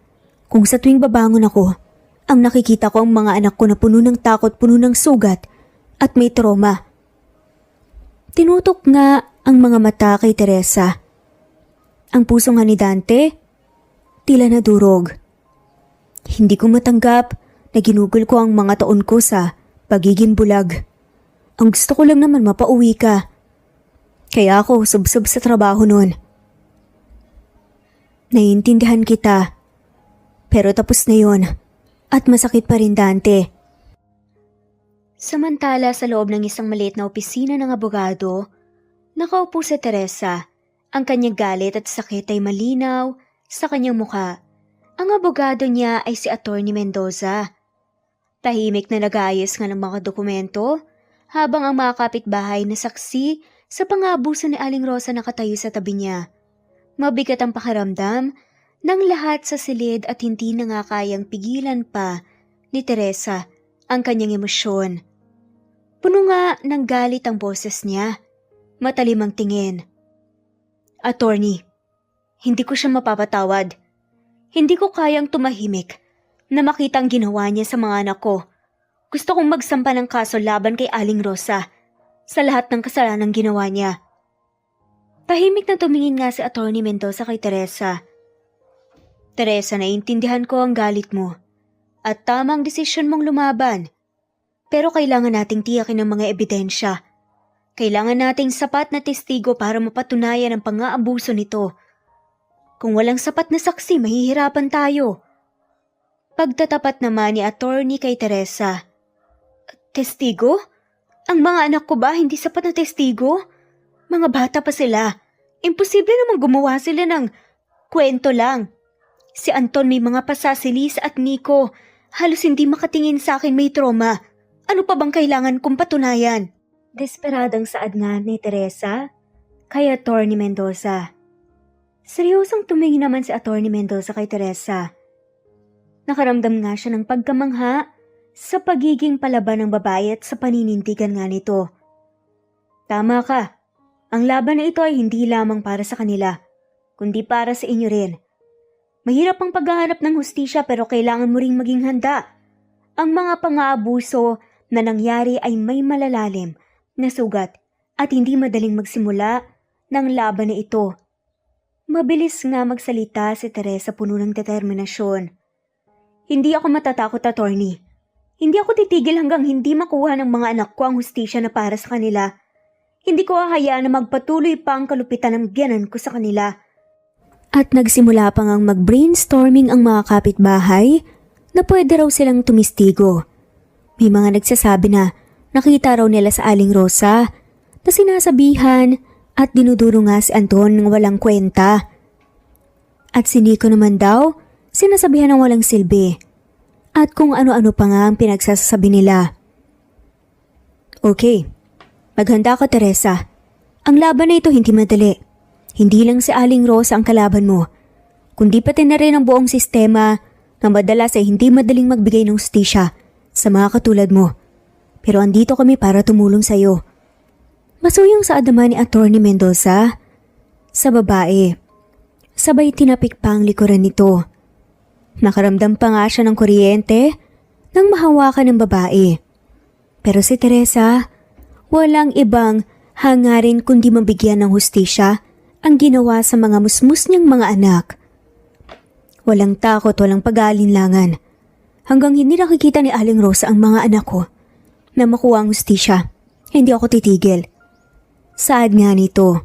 kung sa tuwing babangon ako, ang nakikita ko ang mga anak ko na puno ng takot, puno ng sugat at may trauma. Tinutok nga ang mga mata kay Teresa. Ang puso nga ni Dante, tila nadurog. Hindi ko matanggap na ginugol ko ang mga taon ko sa pagiging bulag. Ang gusto ko lang naman mapauwi ka. Kaya ako subsob sa trabaho noon. Naiintindihan kita. Pero tapos na yon at masakit pa rin, Dante. Samantala sa loob ng isang maliit na opisina ng abogado, nakaupo si Teresa. Ang kanyang galit at sakit ay malinaw sa kanyang mukha. Ang abogado niya ay si Attorney Mendoza. Tahimik na nag-aayos nga ng mga dokumento habang ang mga kapitbahay na saksi sa pang-aabuso ni Aling Rosa nakatayo sa tabi niya. Mabigat ang pakiramdam ng lahat sa silid at hindi na nga kayang pigilan pa ni Teresa ang kanyang emosyon. Puno nga ng galit ang boses niya, matalim ang tingin. Attorney, hindi ko siya mapapatawad. Hindi ko kayang tumahimik na makita ang ginawa niya sa mga anak ko. Gusto kong magsampa ng kaso laban kay Aling Rosa sa lahat ng kasalanang ginawa niya. Tahimik na tumingin nga si Attorney Mendoza kay Teresa. Teresa, naiintindihan ko ang galit mo at tamang desisyon mong lumaban. Pero kailangan nating tiyakin ang mga ebidensya. Kailangan nating sapat na testigo para mapatunayan ang pang-aabuso nito. Kung walang sapat na saksi, mahihirapan tayo. Pagtatapat naman ni Attorney kay Teresa. Testigo? Ang mga anak ko ba hindi sapat na testigo? Mga bata pa sila. Imposible namang gumawa sila ng kwento lang. Si Anton may mga pasasilis at Nico. Halos hindi makatingin sa akin, may trauma. Ano pa bang kailangan kong patunayan? Desperadang saad nga ni Teresa kay Attorney Mendoza. Seryosong tumingin naman si Attorney Mendoza kay Teresa. Nakaramdam nga siya ng pagkamangha sa pagiging palaban ng babae at sa paninindigan nga nito. Tama ka. Ang laban na ito ay hindi lamang para sa kanila, kundi para sa inyo rin. Mahirap ang paghahanap ng hustisya pero kailangan mo ring maging handa. Ang mga pang-aabuso na nangyari ay may malalalim na sugat at hindi madaling magsimula ng laban na ito. Mabilis nga magsalita si Teresa puno ng determinasyon. Hindi ako matatakot, Attorney. Hindi ako titigil hanggang hindi makuha ng mga anak ko ang hustisya na para sa kanila. Hindi ko hahayaan na magpatuloy pa ang kalupitan ng biyanan ko sa kanila. At nagsimula pa ngang mag-brainstorming ang mga kapitbahay na pwede raw silang tumistigo. May mga nagsasabi na nakita raw nila sa Aling Rosa na sinasabihan at dinuduro nga si Anton ng walang kwenta. At si Nico naman daw sinasabihan ng walang silbi. At kung ano-ano pa nga ang pinagsasabi nila. Okay, maghanda ka, Teresa. Ang laban na ito hindi madali. Hindi lang si Aling Rosa ang kalaban mo, kundi pati na rin ang buong sistema na madalas ay hindi madaling magbigay ng hustisya sa mga katulad mo. Pero andito kami para tumulong sa iyo. Masuyang sa adama ni Attorney Mendoza sa babae. Sabay tinapik pa ang likuran nito. Nakaramdam pa nga siya ng kuryente nang mahawakan ng babae. Pero si Teresa, walang ibang hangarin kundi mabigyan ng hustisya ang ginawa sa mga musmus niyang mga anak. Walang takot, walang pag-aalinlangan. Hanggang hindi nakikita ni Aling Rosa ang mga anak ko na makuha ang hustisya, hindi ako titigil. Saad nga nito.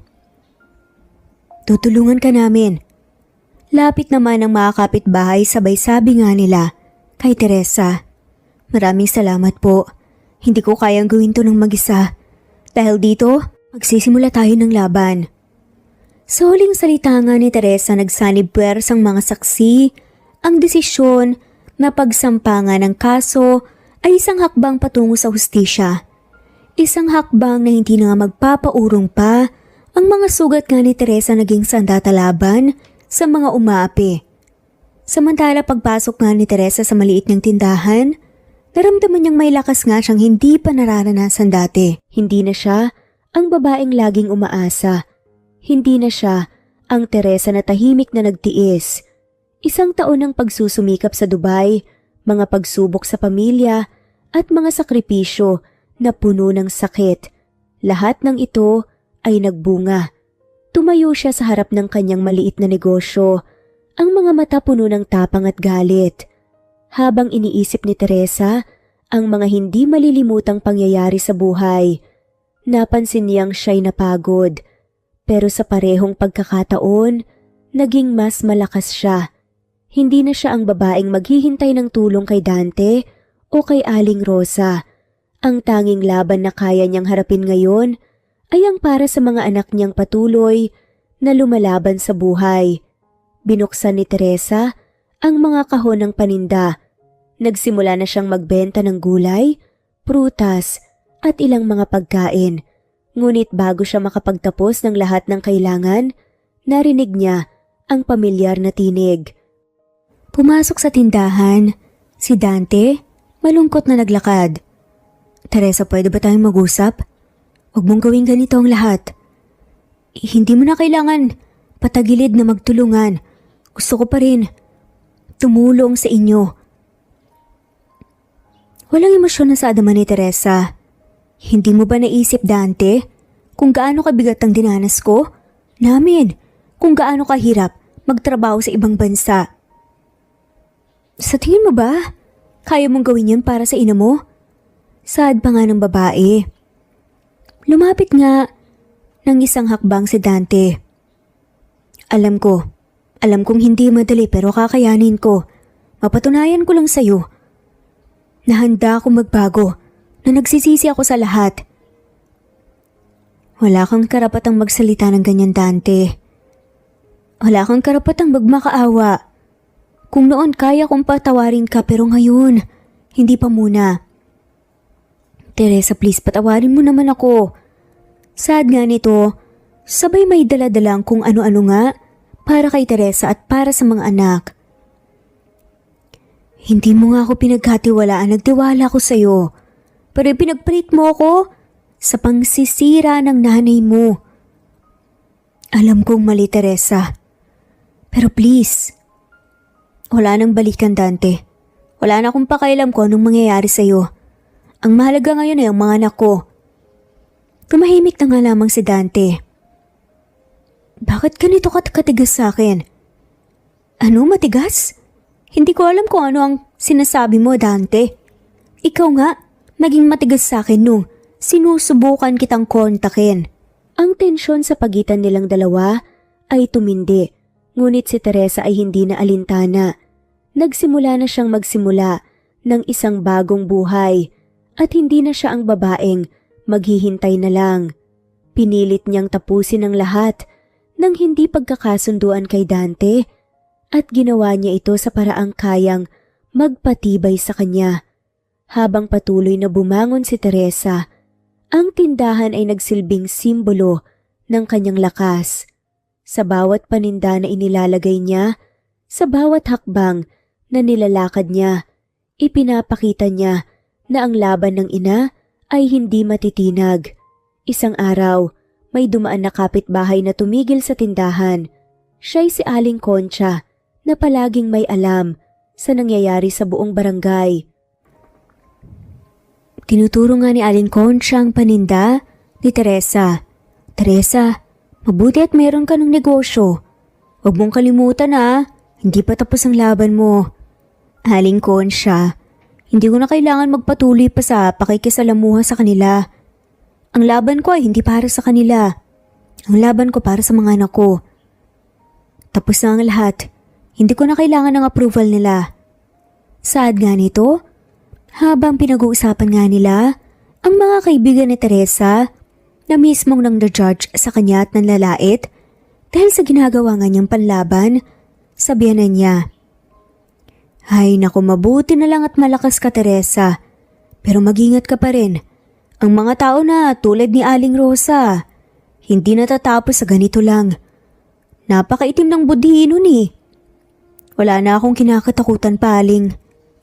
Tutulungan ka namin. Lapit naman ang mga kapitbahay, sabay sabi nga nila kay Teresa. Maraming salamat po. Hindi ko kayang gawin to ng mag-isa. Dahil dito, magsisimula tayo ng laban. Sa huling salita nga ni Teresa, nagsanib puwersang mga saksi. Ang desisyon na pagsampangan ng kaso ay isang hakbang patungo sa hustisya. Isang hakbang na hindi na nga magpapaurong pa. Ang mga sugat nga ni Teresa naging sandata laban sa mga umaapi. Samantala pagpasok nga ni Teresa sa maliit niyang tindahan, naramdaman niyang may lakas nga siyang hindi pa nararanasan dati. Hindi na siya ang babaeng laging umaasa. Hindi na siya ang Teresa na tahimik na nagtiis. Isang taon ng pagsusumikap sa Dubai, mga pagsubok sa pamilya at mga sakripisyo na puno ng sakit. Lahat ng ito ay nagbunga. Tumayo siya sa harap ng kanyang maliit na negosyo, ang mga mata puno ng tapang at galit. Habang iniisip ni Teresa ang mga hindi malilimutang pangyayari sa buhay, napansin niyang siya'y napagod. Pero sa parehong pagkakataon, naging mas malakas siya. Hindi na siya ang babaeng maghihintay ng tulong kay Dante o kay Aling Rosa. Ang tanging laban na kaya niyang harapin ngayon ay ang para sa mga anak niyang patuloy na lumalaban sa buhay. Binuksan ni Teresa ang mga kahon ng paninda. Nagsimula na siyang magbenta ng gulay, prutas at ilang mga pagkain. Ngunit bago siya makapagtapos ng lahat ng kailangan, narinig niya ang pamilyar na tinig. Pumasok sa tindahan, si Dante, malungkot na naglakad. Teresa, pwede ba tayong mag-usap? Huwag mong gawing ganito ang lahat. Hindi mo na kailangan patagilid na magtulungan. Gusto ko pa rin tumulong sa inyo. Walang emosyon na sa adaman ni Teresa. Hindi mo ba naisip, Dante, kung gaano kabigat ang dinanas ko? Namin, kung gaano kahirap magtrabaho sa ibang bansa. Sa tingin mo ba, kaya mong gawin yan para sa ina mo? Saad pa nga ng babae. Lumapit nga ng isang hakbang si Dante. Alam kong hindi madali pero kakayanin ko. Mapatunayan ko lang sa'yo na handa akong magbago, na nagsisisi ako sa lahat. Wala kang karapatang magsalita ng ganyan, Dante. Wala kang karapatang magmakaawa. Kung noon kaya kong patawarin ka pero ngayon, hindi pa muna. Teresa, please patawarin mo naman ako. Sad nga nito, sabay may daladalang kung ano-ano nga para kay Teresa at para sa mga anak. Hindi mo nga ako pinagkatiwalaan, nagtiwala ko sa'yo. Pero pinagpalit mo ako sa pangsisira ng nanay mo. Alam kong mali, Teresa. Pero please, wala nang balikan, Dante. Wala na akong pakailam ko anong mangyayari sa'yo. Ang mahalaga ngayon ay ang mga anak ko. Tumahimik na nga lamang si Dante. Bakit ganito ka katigas sa akin? Ano, matigas? Hindi ko alam kung ano ang sinasabi mo, Dante. Ikaw nga, naging matigas sa akin nung sinusubukan kitang kontakin. Ang tensyon sa pagitan nilang dalawa ay tumindi, ngunit si Teresa ay hindi na alintana. Nagsimula na siyang magsimula ng isang bagong buhay at hindi na siya ang babaeng maghihintay na lang. Pinilit niyang tapusin ang lahat ng hindi pagkakasunduan kay Dante at ginawa niya ito sa paraang kayang magpatibay sa kanya. Habang patuloy na bumangon si Teresa, ang tindahan ay nagsilbing simbolo ng kanyang lakas. Sa bawat paninda na inilalagay niya, sa bawat hakbang na nilalakad niya, ipinapakita niya na ang laban ng ina ay hindi matitinag. Isang araw, may dumaan na kapitbahay na tumigil sa tindahan. Siya'y si Aling Concha na palaging may alam sa nangyayari sa buong barangay. Tinuturo nga ni Aling Concha ang paninda ni Teresa. Teresa, mabuti at meron ka ng negosyo. Huwag mong kalimutan hindi pa tapos ang laban mo. Aling Concha, hindi ko na kailangan magpatuloy pa sa pakikisalamuha sa kanila. Ang laban ko ay hindi para sa kanila. Ang laban ko para sa mga anak ko. Tapos na ang lahat. Hindi ko na kailangan ng approval nila. Saad nga nito, habang pinag-uusapan nga nila, ang mga kaibigan ni Teresa na mismong nang na-judge sa kanya at nanlalait dahil sa ginagawa nga niyang panlaban, sabihanan niya, "Ay naku, mabuti na lang at malakas ka, Teresa. Pero mag-ingat ka pa rin. Ang mga tao na tulad ni Aling Rosa, hindi natatapos sa ganito lang. Napakaitim ng budhi nun eh. Wala na akong kinakatakutan paling.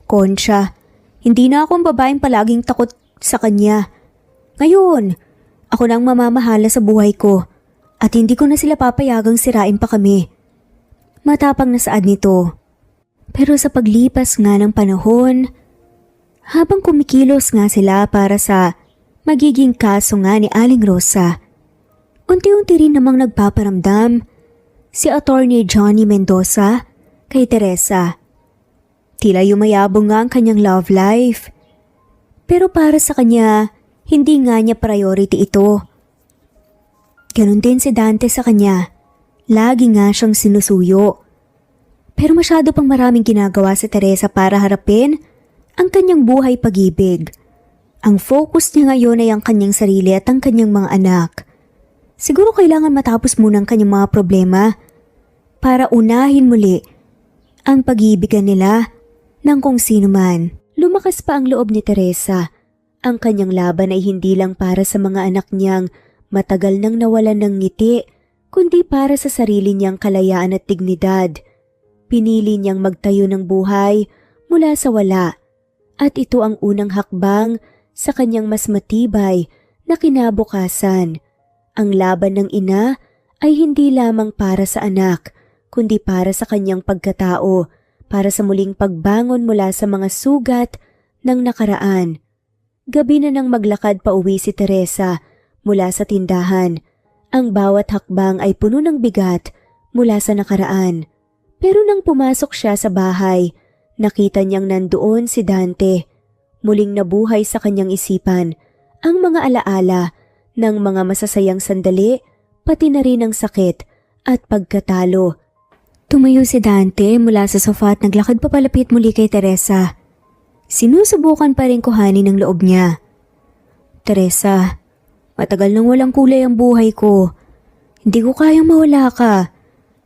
Concha, hindi na akong babaeng palaging takot sa kanya. Ngayon, ako nang mamamahala sa buhay ko at hindi ko na sila papayagang sirain pa kami. Matapang na saad nito. Pero sa paglipas nga ng panahon, habang kumikilos nga sila para sa magiging kaso nga ni Aling Rosa, unti-unti rin namang nagpaparamdam si Attorney Johnny Mendoza kay Teresa. Tila yumayabong nga ang kanyang love life. Pero para sa kanya, hindi nga niya priority ito. Ganon din si Dante sa kanya. Lagi nga siyang sinusuyo. Pero masyado pang maraming ginagawa si Teresa para harapin ang kanyang buhay pag-ibig. Ang focus niya ngayon ay ang kanyang sarili at ang kanyang mga anak. Siguro kailangan matapos muna ang kanyang mga problema para unahin muli ang pag-ibigan nila ng kung sino man. Lumakas pa ang loob ni Teresa. Ang kanyang laban ay hindi lang para sa mga anak niyang matagal nang nawalan ng ngiti, kundi para sa sarili niyang kalayaan at dignidad. Pinili niyang magtayo ng buhay mula sa wala, at ito ang unang hakbang sa kanyang mas matibay na kinabukasan. Ang laban ng ina ay hindi lamang para sa anak, kundi para sa kanyang pagkatao, para sa muling pagbangon mula sa mga sugat ng nakaraan. Gabi na nang maglakad pa uwi si Teresa mula sa tindahan. Ang bawat hakbang ay puno ng bigat mula sa nakaraan. Pero nang pumasok siya sa bahay, nakita niyang nandoon si Dante. Muling nabuhay sa kanyang isipan ang mga alaala ng mga masasayang sandali, pati na rin ang sakit at pagkatalo. Tumayo si Dante mula sa sofa at naglakad papalapit muli kay Teresa. Sinusubukan pa rin kuhanin ang loob niya. Teresa, matagal nang walang kulay ang buhay ko. Hindi ko kayang mawala ka.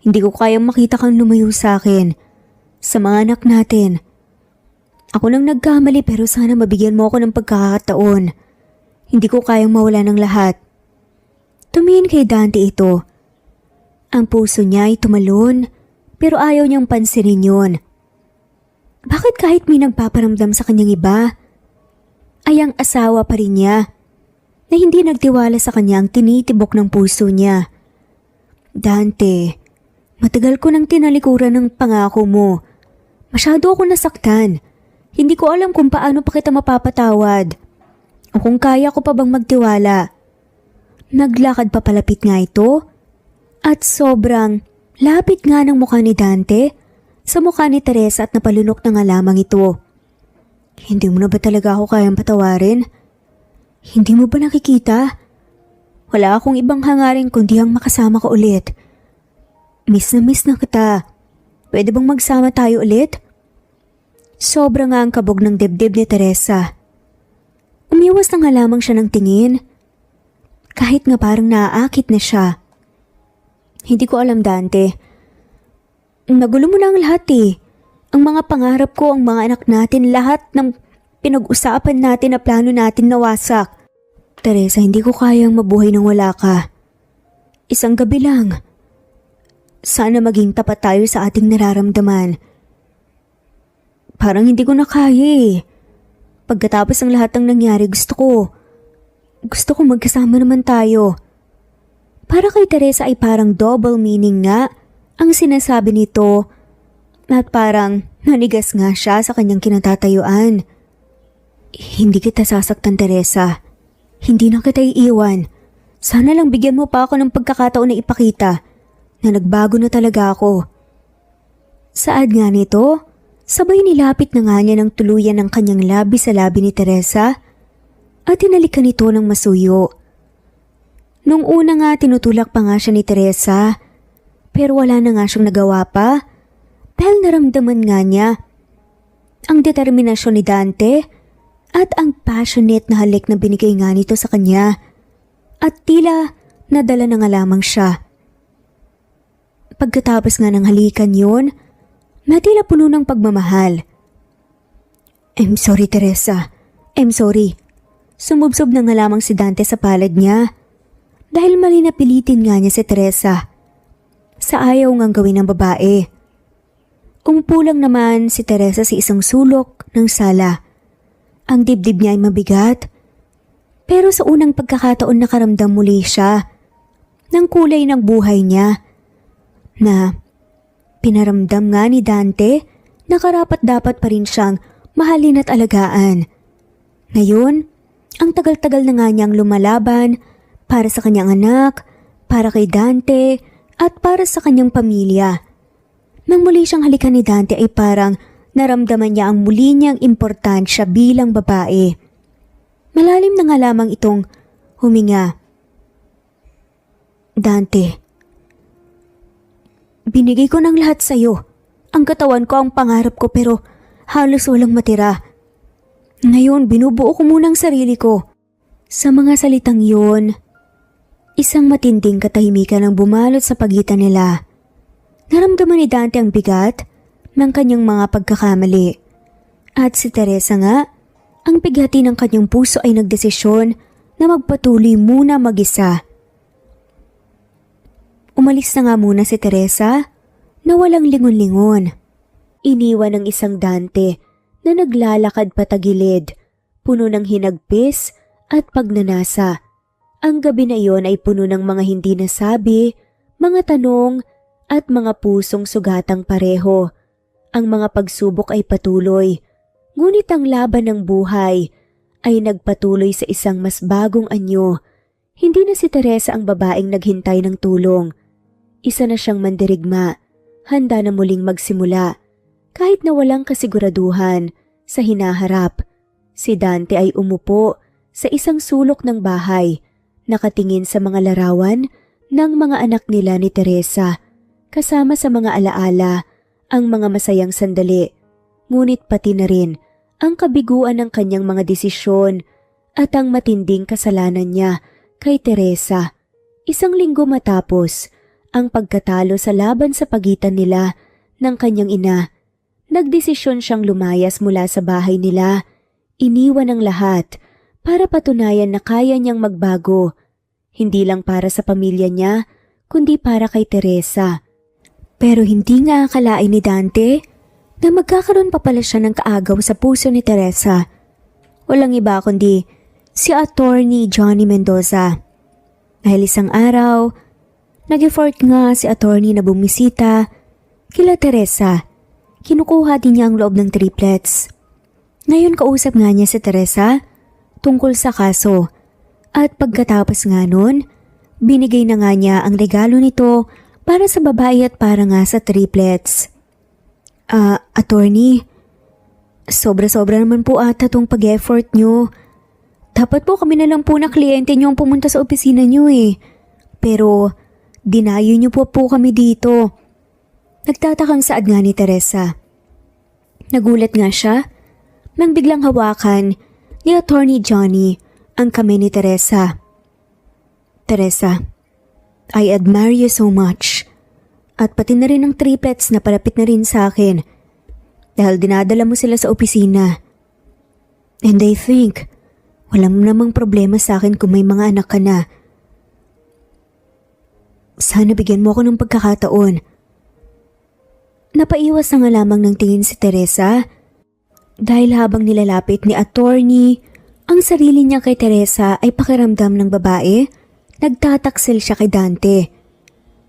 Hindi ko kayang makita kang lumayo sa akin. Sa mga anak natin. Ako nang nagkamali pero sana mabigyan mo ako ng pagkakataon. Hindi ko kayang mawala ng lahat. Tumingin kay Dante ito. Ang puso niya ay tumalon pero ayaw niyang pansinin yun. Bakit kahit may nagpaparamdam sa kanyang iba, ay ang asawa pa rin niya na hindi nagtiwala sa kanya ang tinitibok ng puso niya. Dante, matagal ko nang tinalikuran ng pangako mo. Masyado ako nasaktan. Hindi ko alam kung paano pa kita mapapatawad o kung kaya ko pa bang magtiwala. Naglakad pa palapit nga ito at sobrang lapit nga ng mukha ni Dante sa mukha ni Teresa at napalunok na nga lamang ito. Hindi mo na ba talaga ako kayang patawarin? Hindi mo ba nakikita? Wala akong ibang hangarin kundi ang makasama ko ulit. Miss na kita. Pwede bang magsama tayo ulit? Sobra nga ang kabog ng dibdib ni Teresa. Umiwas na nga lamang siya ng tingin. Kahit nga parang naaakit na siya. Hindi ko alam, Dante. Nagulo mo na ang lahat eh. Ang mga pangarap ko, ang mga anak natin, lahat ng pinag-usapan natin na plano natin nawasak. Teresa, hindi ko kayang mabuhay nang wala ka. Isang gabi lang. Sana maging tapat tayo sa ating nararamdaman. Parang hindi ko na kaya eh. Pagkatapos ng lahat ng nangyari, gusto ko magkasama naman tayo. Para kay Teresa ay parang double meaning nga ang sinasabi nito at parang nanigas nga siya sa kanyang kinatatayuan. Hindi kita sasaktan, Teresa. Hindi na kita iiwan. Sana lang bigyan mo pa ako ng pagkakataon na ipakita na nagbago na talaga ako. Saad nga nito, sabay nilapit na nga niya ng tuluyan ng kanyang labi sa labi ni Teresa at hinalikan nito ng masuyo. Nung una nga tinutulak pa nga siya ni Teresa, pero wala na nga siyang nagawa pa dahil naramdaman nga niya ang determinasyon ni Dante at ang passionate na halik na binigay nga nito sa kanya at tila nadala na nga lamang siya. Pagkatapos nga ng halikan yun, na tila puno ng pagmamahal. I'm sorry, Teresa. I'm sorry. Sumubsob na nga lamang si Dante sa palad niya dahil mali na pilitin nga niya si Teresa. sa ayaw ngang gawin ng babae. Umupo lang naman si Teresa sa isang sulok ng sala. Ang dibdib niya ay mabigat, pero sa unang pagkakataon nakaramdam muli siya ng kulay ng buhay niya na pinaramdam nga ni Dante na karapat-dapat pa rin siyang mahalin at alagaan. Ngayon, ang tagal-tagal na nga niyang lumalaban para sa kanyang anak, para kay Dante at para sa kanyang pamilya. Nang muli siyang halikan ni Dante ay parang naramdaman niya ang muli niyang importansya bilang babae. Malalim na nga lamang itong huminga. Dante, binigay ko ng lahat sa'yo. Ang katawan ko ang pangarap ko pero halos walang matira. Ngayon, binubuo ko muna ang sarili ko. Sa mga salitang yun, isang matinding katahimikan ang bumalot sa pagitan nila. Naramdaman ni Dante ang bigat ng kanyang mga pagkakamali. At si Teresa nga, ang bighati ng kanyang puso ay nagdesisyon na magpatuloy muna mag-isa. Umalis na nga muna si Teresa na walang lingon-lingon. Iniwan ng isang Dante na naglalakad patagilid, puno ng hinagpis at pagnanasa. Ang gabi na iyon ay puno ng mga hindi nasabi, mga tanong at mga pusong sugatang pareho. Ang mga pagsubok ay patuloy, ngunit ang laban ng buhay ay nagpatuloy sa isang mas bagong anyo. Hindi na si Teresa ang babaeng naghintay ng tulong. Isa na siyang mandirigma, handa na muling magsimula. Kahit na walang kasiguraduhan sa hinaharap, si Dante ay umupo sa isang sulok ng bahay, nakatingin sa mga larawan ng mga anak nila ni Teresa, kasama sa mga alaala ang mga masayang sandali, ngunit pati na rin ang kabiguan ng kanyang mga desisyon at ang matinding kasalanan niya kay Teresa. Isang linggo matapos ang pagkatalo sa laban sa pagitan nila ng kanyang ina, nagdesisyon siyang lumayas mula sa bahay nila, iniwan ang lahat para patunayan na kaya niyang magbago, hindi lang para sa pamilya niya, kundi para kay Teresa. Pero hindi nga akalain ni Dante na magkakaroon pa pala siya ng kaagaw sa puso ni Teresa. Walang iba kundi si Attorney Johnny Mendoza. Dahil isang araw, nag-effort nga si Attorney na bumisita kila Teresa. Kinukuha din niya ang loob ng triplets. Ngayon kausap nga niya si Teresa tungkol sa kaso. At pagkatapos nga nun, binigay na nga niya ang regalo nito para sa babae at para nga sa triplets. Attorney, sobra-sobra naman po ata tong pag-effort nyo. Dapat po kami na lang po na kliyente nyo ang pumunta sa opisina nyo eh. Pero dinayo nyo po kami dito. Nagtatakang saad nga ni Teresa. Nagulat nga siya nang biglang hawakan ni Attorney Johnny ang kamay ni Teresa. Teresa, I admire you so much. At pati na rin ang triplets na palapit na rin sa akin dahil dinadala mo sila sa opisina. And I think walang namang problema sa akin kung may mga anak ka na. Sana bigyan mo ako ng pagkakataon. Napaiwas na nga lamang ng tingin si Teresa dahil habang nilalapit ni Attorney ang sarili niya kay Teresa ay pakiramdam ng babae, nagtataksil siya kay Dante.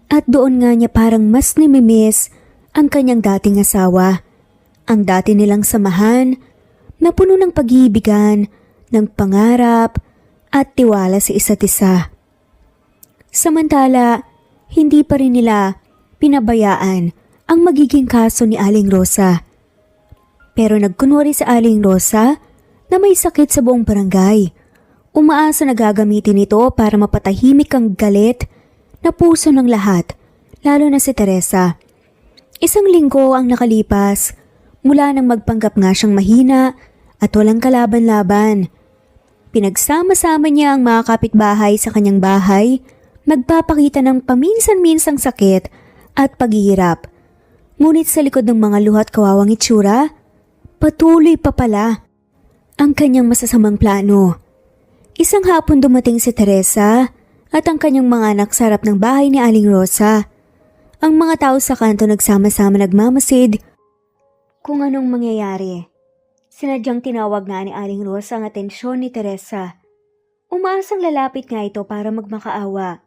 At doon nga niya parang mas namimiss ang kanyang dating asawa, ang dati nilang samahan na puno ng pag-iibigan, ng pangarap at tiwala sa isa't isa. Samantala, hindi pa rin nila pinabayaan ang magiging kaso ni Aling Rosa. Pero nagkunwari sa Aling Rosa na may sakit sa buong barangay. Umaasa na gagamitin ito para mapatahimik ang galit na puso ng lahat, lalo na si Teresa. Isang linggo ang nakalipas mula nang magpanggap nga siyang mahina at walang kalaban-laban. Pinagsama-sama niya ang mga kapitbahay sa kanyang bahay, nagpapakita ng paminsan-minsang sakit at paghihirap. Ngunit sa likod ng mga luhat kawawang itsura, patuloy pa pala ang kanyang masasamang plano. Isang hapon dumating si Teresa at ang kanyang mga anak sa harap ng bahay ni Aling Rosa. Ang mga tao sa kanto nagsama-sama nagmamasid kung anong mangyayari. Sinadyang tinawag nga ni Aling Rosa ang atensyon ni Teresa. Umaasang lalapit nga ito para magmakaawa.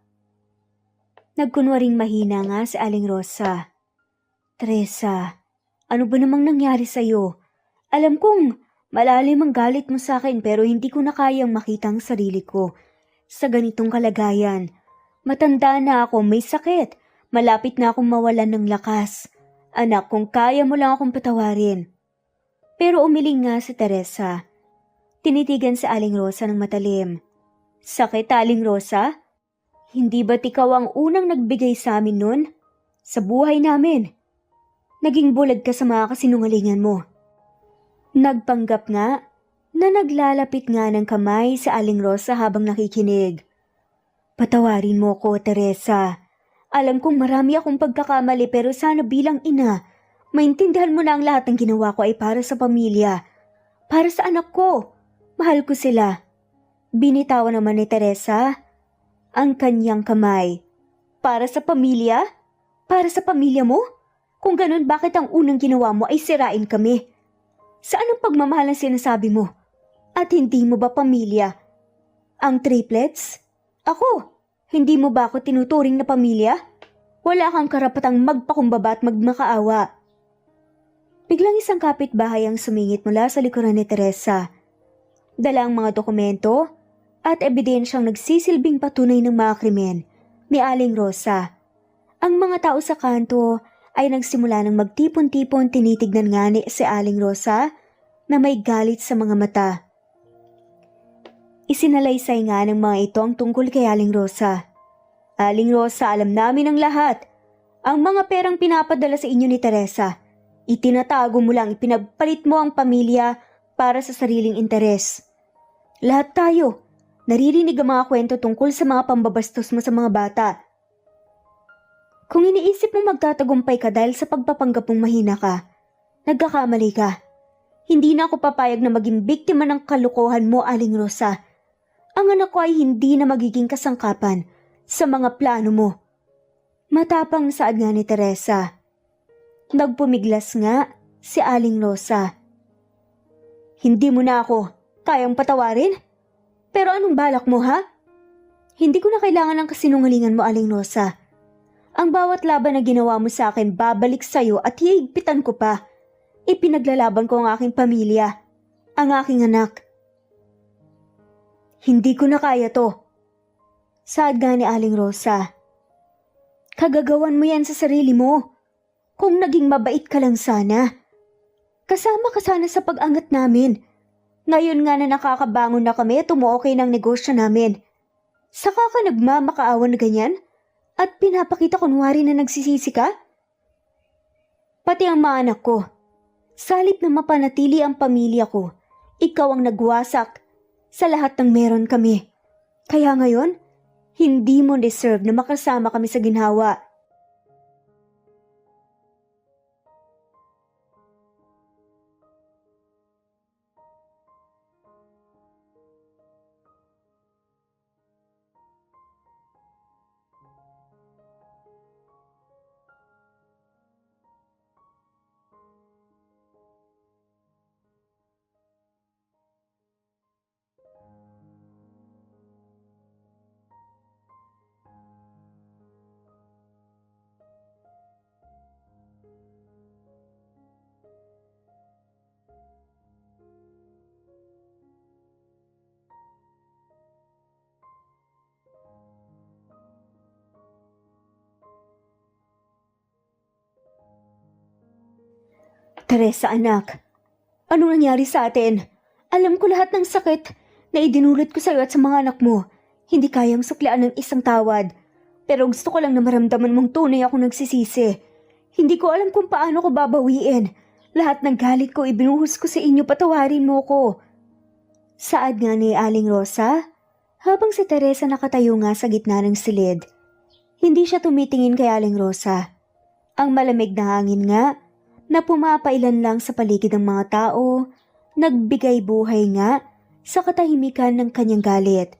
Nagkunwaring mahina nga si Aling Rosa. Teresa, ano ba namang nangyari sa'yo? Alam kong malalim ang galit mo sa akin pero hindi ko na kayang makita ang sarili ko. Sa ganitong kalagayan, matanda na ako, may sakit. Malapit na akong mawalan ng lakas. Anak, kung kaya mo lang akong patawarin. Pero umiling nga si Teresa. Tinitigan si Aling Rosa ng matalim. Sakit, Aling Rosa? Hindi ba't ikaw ang unang nagbigay sa amin nun? Sa buhay namin. Naging bulag ka sa mga kasinungalingan mo. Nagpanggap nga na naglalapit nga ng kamay sa Aling Rosa habang nakikinig. Patawarin mo ko, Teresa. Alam kong marami akong pagkakamali pero sana bilang ina, maintindihan mo na ang lahat ng ginawa ko ay para sa pamilya. Para sa anak ko. Mahal ko sila. Binitawan naman ni Teresa ang kanyang kamay. Para sa pamilya? Para sa pamilya mo? Kung ganun, bakit ang unang ginawa mo ay sirain kami? Saan ang pagmamahal ang sinasabi mo? At hindi mo ba pamilya? Ang triplets? Ako? Hindi mo ba ako tinuturing na pamilya? Wala kang karapatang magpakumbaba at magmakaawa. Biglang isang kapitbahay ang sumingit mula sa likuran ni Teresa. Dala ang mga dokumento at ebidensyang nagsisilbing patunay ng mga krimen ni Aling Rosa. Ang mga tao sa kanto ay nagsimula ng magtipon-tipon, tinitignan nga ni si Aling Rosa na may galit sa mga mata. Isinalaysay nga ng mga ito ang tungkol kay Aling Rosa. Aling Rosa, alam namin ang lahat. Ang mga perang pinapadala sa inyo ni Teresa, itinatago mo lang, ipinagpalit mo ang pamilya para sa sariling interes. Lahat tayo, naririnig ang mga kwento tungkol sa mga pambabastos mo sa mga bata. Kung iniisip mo magtatagumpay ka dahil sa pagpapanggap mong mahina ka, nagkakamali ka. Hindi na ako papayag na maging biktima ng kalokohan mo, Aling Rosa. Ang anak ko ay hindi na magiging kasangkapan sa mga plano mo. Matapang saad nga ni Teresa. Nagpumiglas nga si Aling Rosa. Hindi mo na ako kayang patawarin? Pero anong balak mo, ha? Hindi ko na kailangan ng kasinungalingan mo, Aling Rosa. Ang bawat laban na ginawa mo sa akin babalik sa'yo at hihigpitan ko pa. Ipinaglalaban ko ang aking pamilya, ang aking anak. Hindi ko na kaya to. Saad nga ni Aling Rosa. Kagagawan mo yan sa sarili mo. Kung naging mabait ka lang sana. Kasama ka sana sa pag-angat namin. Ngayon nga na nakakabangon na kami at umuokay ng negosyo namin. Saka ka nagmamakaawa na ganyan? At pinapakita kunwari na nagsisisi ka? Pati ang mga anak ko. Salip na mapanatili ang pamilya ko, ikaw ang nagwasak sa lahat ng meron kami. Kaya ngayon, hindi mo deserve na makasama kami sa ginhawa. Teresa, anak, anong nangyari sa atin? Alam ko lahat ng sakit na idinulot ko sa iyo at sa mga anak mo. Hindi kayang suklian ng isang tawad. Pero gusto ko lang na maramdaman mong tunay ako nagsisisi. Hindi ko alam kung paano ko babawiin. Lahat ng galit ko ibinuhos ko sa inyo, patawarin mo ko. Saad nga ni Aling Rosa, habang si Teresa nakatayo nga sa gitna ng silid. Hindi siya tumitingin kay Aling Rosa. Ang malamig na hangin nga, na pumapailan lang sa paligid ng mga tao, nagbigay buhay nga sa katahimikan ng kanyang galit.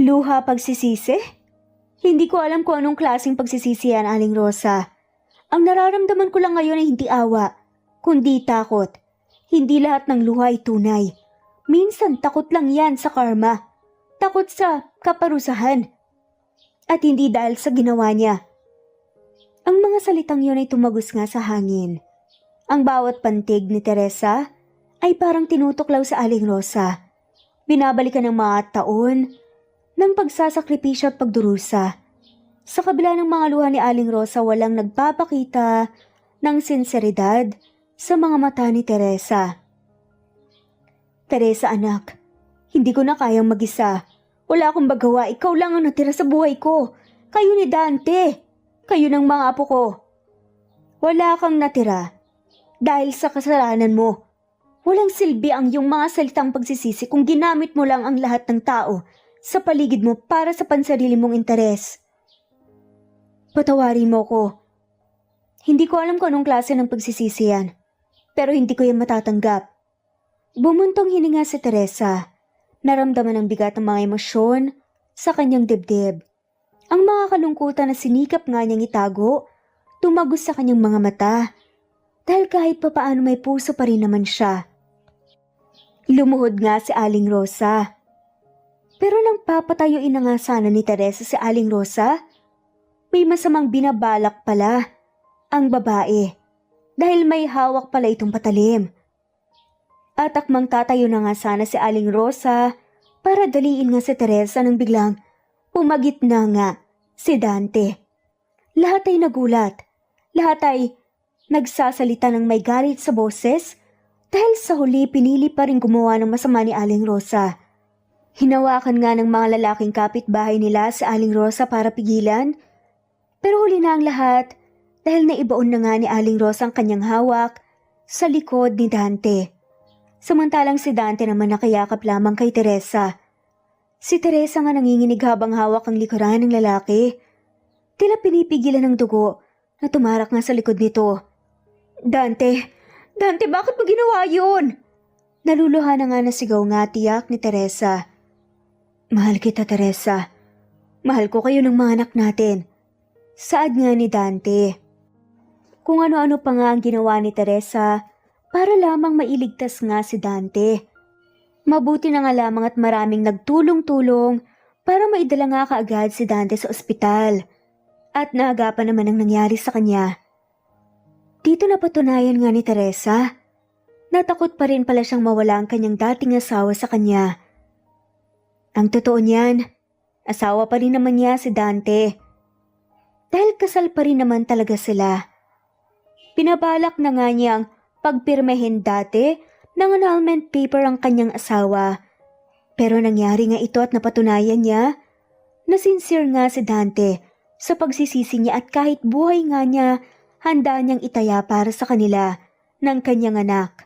Luha pagsisisi? Hindi ko alam kung anong klaseng pagsisisi yan, Aling Rosa. Ang nararamdaman ko lang ngayon ay hindi awa, kundi takot. Hindi lahat ng luha ay tunay. Minsan takot lang yan sa karma. Takot sa kaparusahan. At hindi dahil sa ginawa niya. Ang mga salitang yun ay tumagos nga sa hangin. Ang bawat pantig ni Teresa ay parang tinutuklaw sa Aling Rosa. Binabalikan ng mga taon ng pagsasakripisyo at pagdurusa. Sa kabila ng mga luha ni Aling Rosa, walang nagpapakita ng sinseridad sa mga mata ni Teresa. Teresa anak, hindi ko na kayang mag-isa. Wala akong magawa, ikaw lang ang natira sa buhay ko. Kayo ni Dante, kayo ng mga apo ko. Wala kang natira dahil sa kasalanan mo. Walang silbi ang iyong mga salitang pagsisisi kung ginamit mo lang ang lahat ng tao sa paligid mo para sa pansarili mong interes. Patawarin mo ko. Hindi ko alam kung anong klase ng pagsisisi yan, pero hindi ko yan matatanggap. Bumuntong hininga si Teresa. Naramdaman ang bigat ng mga emosyon sa kanyang dibdib. Ang mga kalungkutan na sinikap nga niyang itago, tumagos sa kanyang mga mata, dahil kahit papaano may puso pa rin naman siya. Lumuhod nga si Aling Rosa. Pero nang papatayuin na nga sana ni Teresa si Aling Rosa, may masamang binabalak pala ang babae dahil may hawak pala itong patalim. At akmang tatayo na nga sana si Aling Rosa para daliin nga si Teresa nang biglang pumagit na nga si Dante. Lahat ay nagulat. Lahat ay nagsasalita ng may galit sa boses dahil sa huli pinili pa rin gumawa ng masama ni Aling Rosa. Hinawakan nga ng mga lalaking kapitbahay nila si Aling Rosa para pigilan, pero huli na ang lahat dahil naibaon na nga ni Aling Rosa ang kanyang hawak sa likod ni Dante. Samantalang si Dante naman nakayakap lamang kay Teresa. Si Teresa nga nanginginig habang hawak ang likuran ng lalaki. Tila pinipigilan ng dugo na tumarak nga sa likod nito. Dante, bakit mo ginawa yun? Naluluha na nga nasigaw nga tiyak ni Teresa. Mahal kita, Teresa. Mahal ko kayo ng mga anak natin. Saad nga ni Dante. Kung ano-ano pa nga ang ginawa ni Teresa para lamang mailigtas nga si Dante. Mabuti na nga lamang at maraming nagtulong-tulong para maidala nga kaagad si Dante sa ospital. At naagapan naman ang nangyari sa kanya. Dito napatunayan nga ni Teresa. Natakot pa rin pala siyang mawala ang kanyang dating asawa sa kanya. Ang totoo niyan, asawa pa rin naman niya si Dante. Dahil kasal pa rin naman talaga sila. Pinabalak na nga niyang pagpirmahin dati ng annulment paper ang kanyang asawa. Pero nangyari nga ito at napatunayan niya na sincere nga si Dante sa pagsisisi niya at kahit buhay nga niya, handa niyang itaya para sa kanila ng kanyang anak.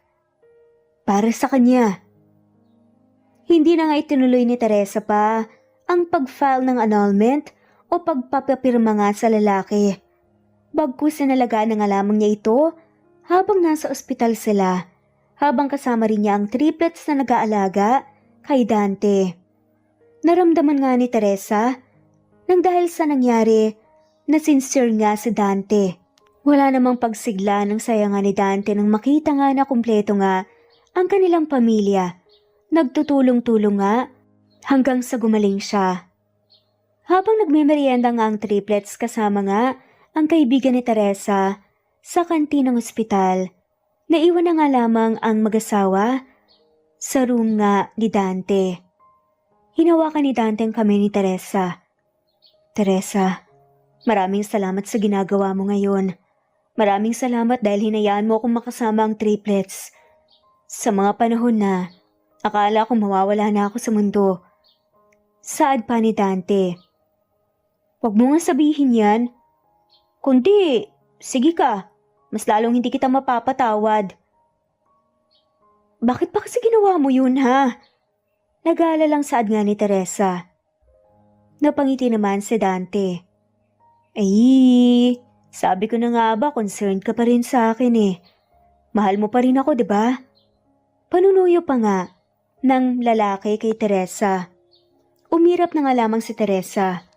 Para sa kanya. Hindi na nga itinuloy ni Teresa pa ang pag-file ng annulment o pagpapapirma nga sa lalaki. Bagkus sinalagaan na nga lamang niya ito habang nasa ospital sila, habang kasama rin niya ang triplets na nag-aalaga kay Dante. Naramdaman nga ni Teresa nang dahil sa nangyari na sincere nga si Dante. Wala namang pagsigla ng saya nga ni Dante nang makita nga na kumpleto nga ang kanilang pamilya. Nagtutulong-tulong nga hanggang sa gumaling siya. Habang nagmemerienda nga ang triplets kasama nga ang kaibigan ni Teresa sa kantin ng ospital, naiwan na nga lamang ang mag-asawa sa room nga ni Dante. Hinawakan ni Dante ang kamay ni Teresa. Teresa, maraming salamat sa ginagawa mo ngayon. Maraming salamat dahil hinayaan mo akong makasama ang triplets. Sa mga panahon na akala ko mawawala na ako sa mundo. Saad pa ni Dante. Huwag mo nga sabihin yan. Kundi, sige ka, mas lalong hindi kita mapapatawad. Bakit ba kasi ginawa mo yun ha? Nag-aalalang saad nga ni Teresa. Napangiti naman si Dante. Ay, sabi ko na nga ba concerned ka pa rin sa akin eh. Mahal mo pa rin ako, di ba? Panunuyo pa nga ng lalaki kay Teresa. Umirap na nga lamang si Teresa.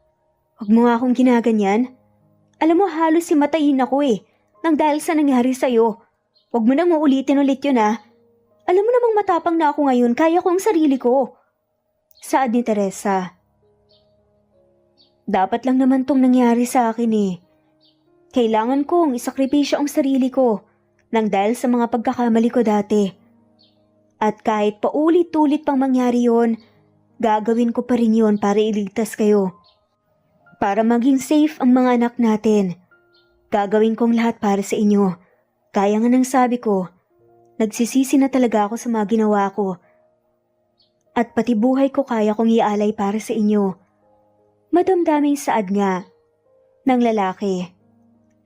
Huwag mo nga akong ginaganyan. Alam mo, halos himatayin ako nang dahil sa nangyari sa'yo. Huwag mo nang uulitin ulit yun Alam mo namang matapang na ako ngayon, kaya ko ang sarili ko. Saad ni Teresa. Dapat lang naman tong nangyari sa akin Kailangan kong isakripisyo ang sarili ko nang dahil sa mga pagkakamali ko dati. At kahit paulit-ulit pang mangyari yon, gagawin ko pa rin yon para iligtas kayo. Para maging safe ang mga anak natin. Gagawin kong lahat para sa inyo. Kaya nga nang sabi ko, nagsisisi na talaga ako sa mga ginawa ko. At pati buhay ko kaya kong ialay para sa inyo. Madamdaming saad nga ng lalaki.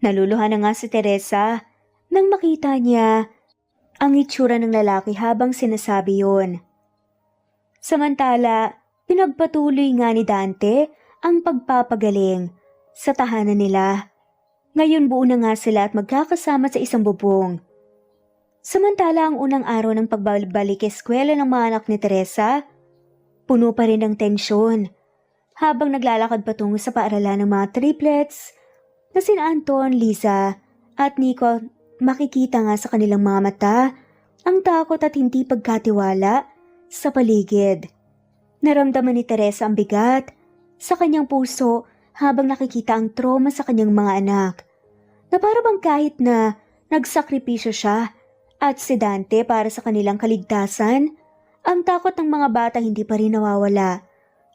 Naluluhan na nga si Teresa nang makita niya ang itsura ng lalaki habang sinasabi yon. Samantala, pinagpatuloy nga ni Dante ang pagpapagaling sa tahanan nila. Ngayon buo na nga sila at magkakasama sa isang bubong. Samantala ang unang araw ng pagbabalik eskwela ng mga anak ni Teresa, puno pa rin ng tensyon. Habang naglalakad patungo sa paaralan ng mga triplets na sina Anton, Lisa at Nico, makikita nga sa kanilang mga mata ang takot at hindi pagkatiwala sa paligid. Naramdaman ni Teresa ang bigat sa kanyang puso habang nakikita ang trauma sa kanyang mga anak. Na para bang kahit na nagsakripisyo siya at si Dante para sa kanilang kaligtasan, ang takot ng mga bata hindi pa rin nawawala.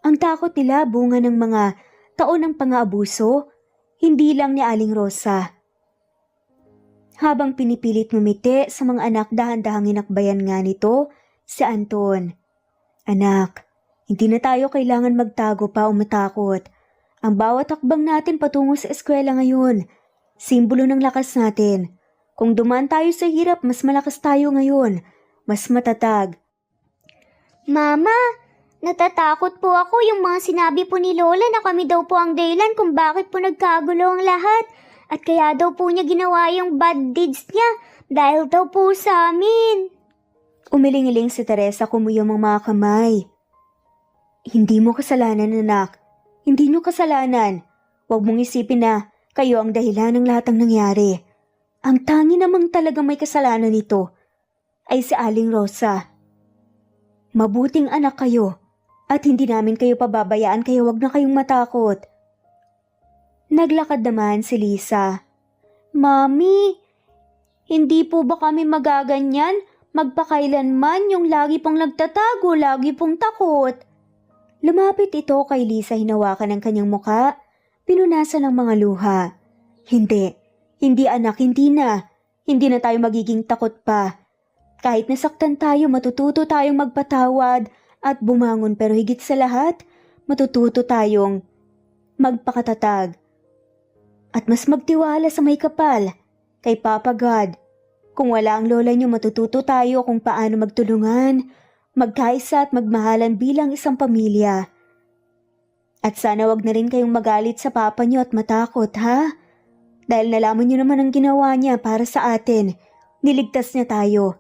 Ang takot nila bunga ng mga taon ng pang-aabuso, hindi lang ni Aling Rosa. Habang pinipilit ngumiti sa mga anak, dahan-dahang inakbayan nga nito si Anton. Anak, hindi na tayo kailangan magtago pa o matakot. Ang bawat hakbang natin patungo sa eskwela ngayon, simbolo ng lakas natin. Kung dumaan tayo sa hirap, mas malakas tayo ngayon, mas matatag. Mama, natatakot po ako yung mga sinabi po ni Lola na kami daw po ang dahilan kung bakit po nagkagulo ang lahat. At kaya daw po niya ginawa yung bad deeds niya dahil daw po sa amin. Umiling-iling si Teresa, kumuyom ang mga kamay. Hindi mo kasalanan, anak. Hindi niyo kasalanan. Huwag mong isipin na kayo ang dahilan ng lahat ng nangyari. Ang tangi namang talagang may kasalanan nito ay si Aling Rosa. Mabuting anak kayo at hindi namin kayo pababayaan kaya huwag na kayong matakot. Naglakad naman si Lisa. Mami, hindi po ba kami magaganyan? Magpakailanman yung lagi pong nagtatago, lagi pong takot. Lumapit ito kay Lisa, hinawakan ng kanyang muka, pinunasan ng mga luha. Hindi anak, hindi na. Hindi na tayo magiging takot pa. Kahit nasaktan tayo, matututo tayong magpatawad at bumangon, pero higit sa lahat, matututo tayong magpakatatag. At mas magtiwala sa may kapal, kay Papa God. Kung wala ang lola niyo, matututo tayo kung paano magtulungan, magkaisa at magmahalan bilang isang pamilya. At sana wag na rin kayong magalit sa papa niyo at matakot, ha? Dahil nalaman niyo naman ang ginawa niya para sa atin. Niligtas niya tayo.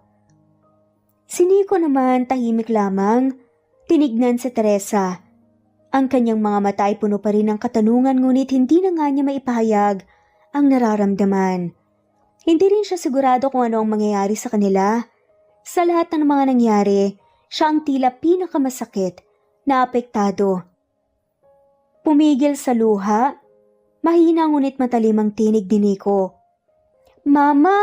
Si Nico naman tahimik lamang, tinignan si Teresa. Ang kanyang mga mata ay puno pa rin ng katanungan, ngunit hindi na nga niya maipahayag ang nararamdaman. Hindi rin siya sigurado kung ano ang mangyayari sa kanila. Sa lahat ng mga nangyari, siya ang tila pinakamasakit na apektado. Pumigil sa luha, mahina ngunit matalim ang tinig ni Nico. Mama,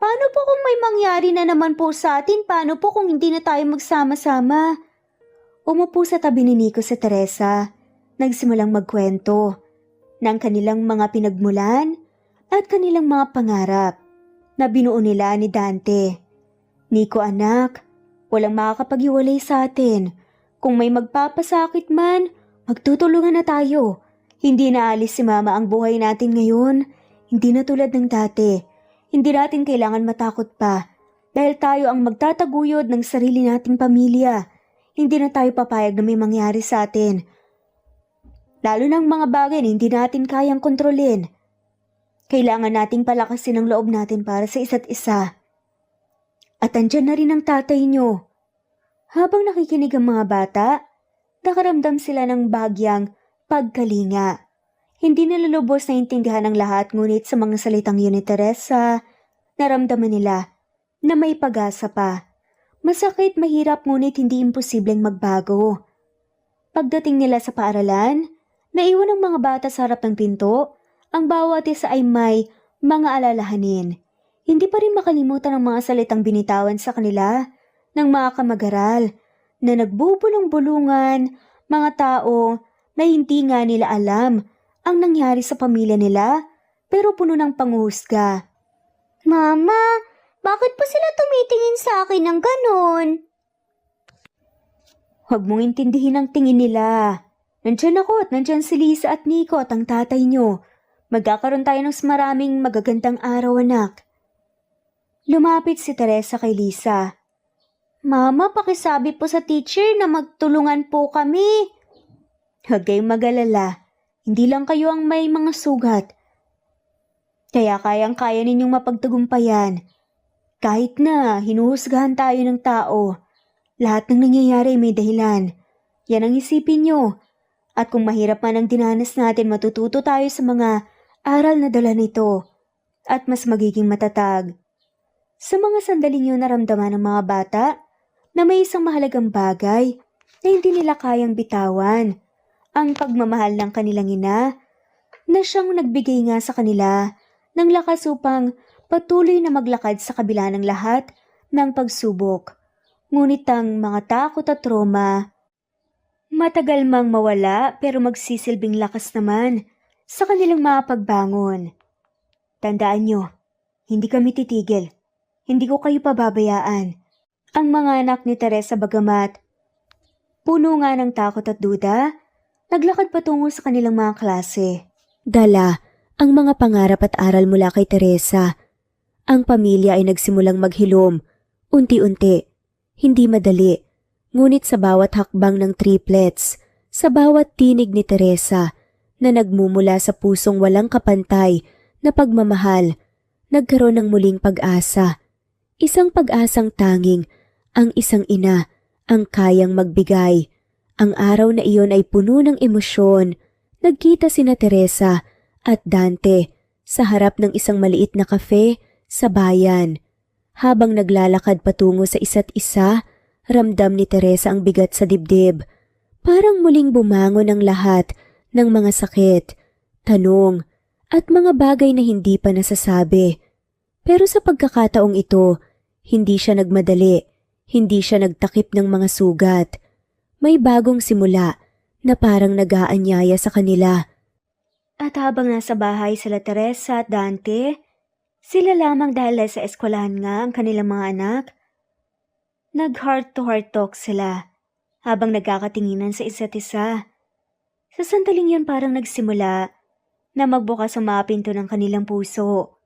paano po kung may mangyari na naman po sa atin? Paano po kung hindi na tayo magsama-sama? Umupo sa tabi ni Nico si Teresa, nagsimulang magkwento ng kanilang mga pinagmulan at kanilang mga pangarap na binuo nila ni Dante. Nico anak, walang makakapag-iwalay sa atin. Kung may magpapasakit man, magtutulungan na tayo. Hindi na alis si Mama ang buhay natin ngayon. Hindi na tulad ng dati. Hindi natin kailangan matakot pa. Dahil tayo ang magtataguyod ng sarili nating pamilya. Hindi na tayo papayag na may mangyari sa atin. Lalo ng mga bagay na hindi natin kayang kontrolin. Kailangan nating palakasin ang loob natin para sa isa't isa. At andyan na rin ang tatay nyo. Habang nakikinig ang mga bata, nakaramdam sila ng bagyang pagkalinga. Hindi nila lubos na intindihan ang lahat, ngunit sa mga salitang yun ni Teresa, naramdaman nila na may pag-asa pa. Masakit, mahirap, ngunit hindi imposibleng magbago. Pagdating nila sa paaralan, naiwan ang mga bata sa harap ng pinto. Ang bawat isa ay may mga alalahanin. Hindi pa rin makalimutan ang mga salitang binitawan sa kanila ng mga kamag-aral na nagbubulong-bulungan, mga tao na hindi nga nila alam ang nangyari sa pamilya nila pero puno ng panghuhusga. Mama, bakit po sila tumitingin sa akin ng ganon? Huwag mong intindihin ang tingin nila. Nandyan ako at nandyan si Lisa at Nico at ang tatay nyo. Magkakaroon tayo ng maraming magagandang araw, anak. Lumapit si Teresa kay Lisa. Mama, pakisabi po sa teacher na magtulungan po kami. Huwag kayong mag-alala. Hindi lang kayo ang may mga sugat. Kaya kayang-kaya ninyong mapagtagumpayan. Kahit na hinuhusgahan tayo ng tao, lahat ng nangyayari may dahilan. Yan ang isipin nyo. At kung mahirap man ang dinanas natin, matututo tayo sa mga aral na dala nito. At mas magiging matatag. Sa mga sandaling yun naramdaman ng mga bata na may isang mahalagang bagay na hindi nila kayang bitawan. Ang pagmamahal ng kanilang ina na siyang nagbigay nga sa kanila ng lakas upang patuloy na maglakad sa kabila ng lahat ng pagsubok. Ngunit ang mga takot at trauma, matagal mang mawala pero magsisilbing lakas naman sa kanilang mga pagbangon. Tandaan nyo, hindi kami titigil. Hindi ko kayo pababayaan. Ang mga anak ni Teresa bagamat puno nga ng takot at duda, naglakad patungo sa kanilang mga klase. Dala ang mga pangarap at aral mula kay Teresa. Ang pamilya ay nagsimulang maghilom, unti-unti, hindi madali, ngunit sa bawat hakbang ng triplets, sa bawat tinig ni Teresa na nagmumula sa pusong walang kapantay na pagmamahal, nagkaroon ng muling pag-asa. Isang pag-asang tanging ang isang ina ang kayang magbigay. Ang araw na iyon ay puno ng emosyon. Nagkita sina Teresa at Dante sa harap ng isang maliit na kafe sa bayan. Habang naglalakad patungo sa isa't isa, ramdam ni Teresa ang bigat sa dibdib. Parang muling bumangon ang lahat ng mga sakit, tanong, at mga bagay na hindi pa nasasabi. Pero sa pagkakataong ito, hindi siya nagmadali, hindi siya nagtakip ng mga sugat. May bagong simula na parang nag-aanyaya sa kanila. At habang nasa bahay sila Teresa at Dante, sila lamang dahil sa eskwelahan nga ang kanilang mga anak. Nag-heart-to-heart talk sila habang nagkakatinginan sa isa't isa. Sa sandaling yun parang nagsimula na magbukas ang mga pinto ng kanilang puso.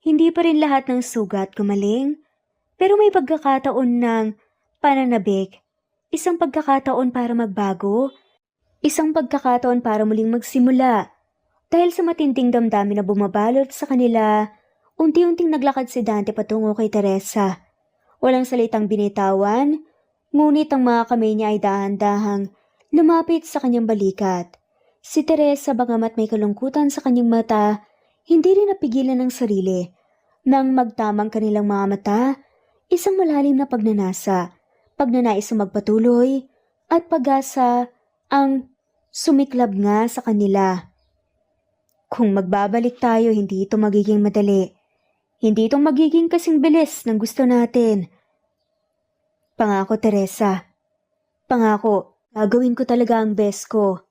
Hindi pa rin lahat ng sugat gumaling, pero may pagkakataon ng pananabik, isang pagkakataon para magbago, isang pagkakataon para muling magsimula. Dahil sa matinding damdamin na bumabalot sa kanila, unti-unting naglakad si Dante patungo kay Teresa. Walang salitang binitawan, ngunit ang mga kamay niya ay dahan-dahang lumapit sa kanyang balikat. Si Teresa, bagamat may kalungkutan sa kanyang mata, hindi rin napigilan ng sarili. Nang magtamang kanilang mga mata, isang malalim na pagnanasa, pagnanais na magpatuloy, at pag-asa ang sumiklab nga sa kanila. Kung magbabalik tayo, hindi ito magiging madali. Hindi ito magiging kasing bilis ng gusto natin. Pangako, Teresa. Pangako, gagawin ko talaga ang best ko.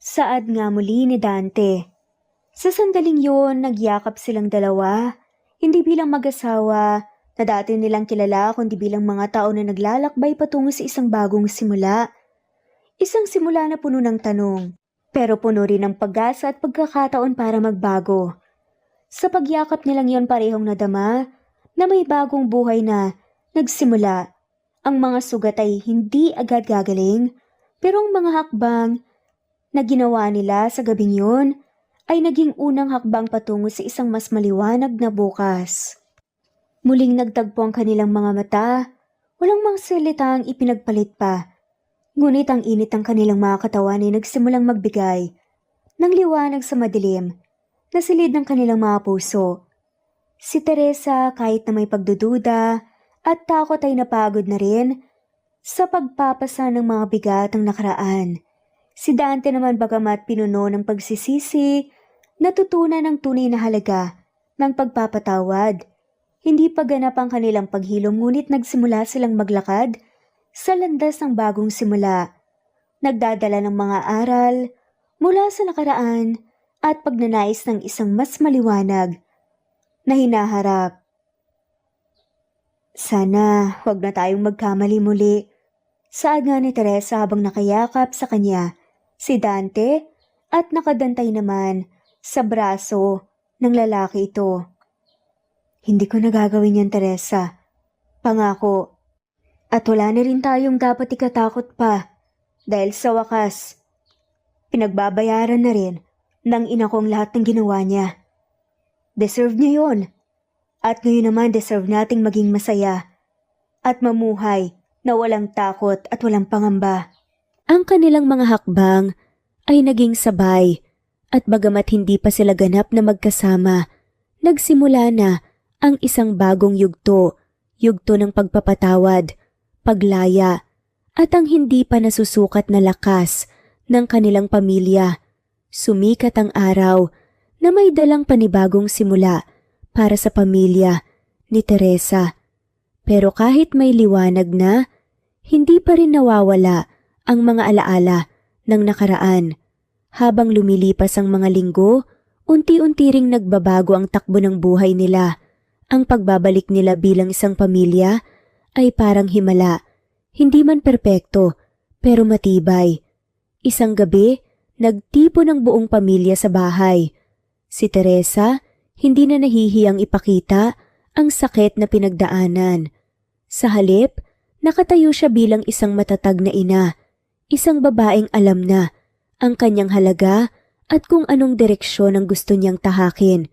Saad nga muli ni Dante. Sa sandaling yun, nagyakap silang dalawa, hindi bilang mag-asawa na dati nilang kilala kundi bilang mga tao na naglalakbay patungo sa isang bagong simula. Isang simula na puno ng tanong, pero puno rin ng pag-asa at pagkakataon para magbago. Sa pagyakap nilang yon parehong nadama na may bagong buhay na nagsimula. Ang mga sugat ay hindi agad gagaling, pero ang mga hakbang na ginawa nila sa gabing yun ay naging unang hakbang patungo sa isang mas maliwanag na bukas. Muling nagtagpo ang kanilang mga mata, walang mga salita ang ipinagpalit pa. Ngunit ang init ng kanilang mga katawan ay nagsimulang magbigay ng liwanag sa madilim na silid ng kanilang mga puso. Si Teresa kahit na may pagdududa at takot ay napagod na rin sa pagpapasa ng mga bigat ng nakaraan. Si Dante naman bagamat pinuno ng pagsisisi, natutunan ng tunay na halaga ng pagpapatawad. Hindi pa ganap ang kanilang paghilom ngunit nagsimula silang maglakad sa landas ng bagong simula. Nagdadala ng mga aral mula sa nakaraan at pagnanais ng isang mas maliwanag na hinaharap. Sana wag na tayong magkamali muli. Saad nga ni Teresa habang nakayakap sa kanya si Dante at nakadantay naman sa braso ng lalaki ito. Hindi ko nagagawin yan, Teresa. Pangako. At wala na rin tayong dapat ikatakot pa dahil sa wakas, pinagbabayaran na rin ng ina kong lahat ng ginawa niya. Deserve niya yon. At ngayon naman deserve nating maging masaya at mamuhay na walang takot at walang pangamba. Ang kanilang mga hakbang ay naging sabay at bagamat hindi pa sila ganap na magkasama, nagsimula na ang isang bagong yugto ng pagpapatawad, paglaya, at ang hindi pa nasusukat na lakas ng kanilang pamilya. Sumikat ang araw na may dalang panibagong simula para sa pamilya ni Teresa. Pero kahit may liwanag na, hindi pa rin nawawala ang mga alaala ng nakaraan. Habang lumilipas ang mga linggo, unti-unti ring nagbabago ang takbo ng buhay nila. Ang pagbabalik nila bilang isang pamilya ay parang himala. Hindi man perpekto, pero matibay. Isang gabi, nagtipo ng buong pamilya sa bahay. Si Teresa, hindi na nahihiyang ipakita ang sakit na pinagdaanan. Sa halip, nakatayo siya bilang isang matatag na ina, isang babaeng alam na ang kanyang halaga at kung anong direksyon ang gusto niyang tahakin.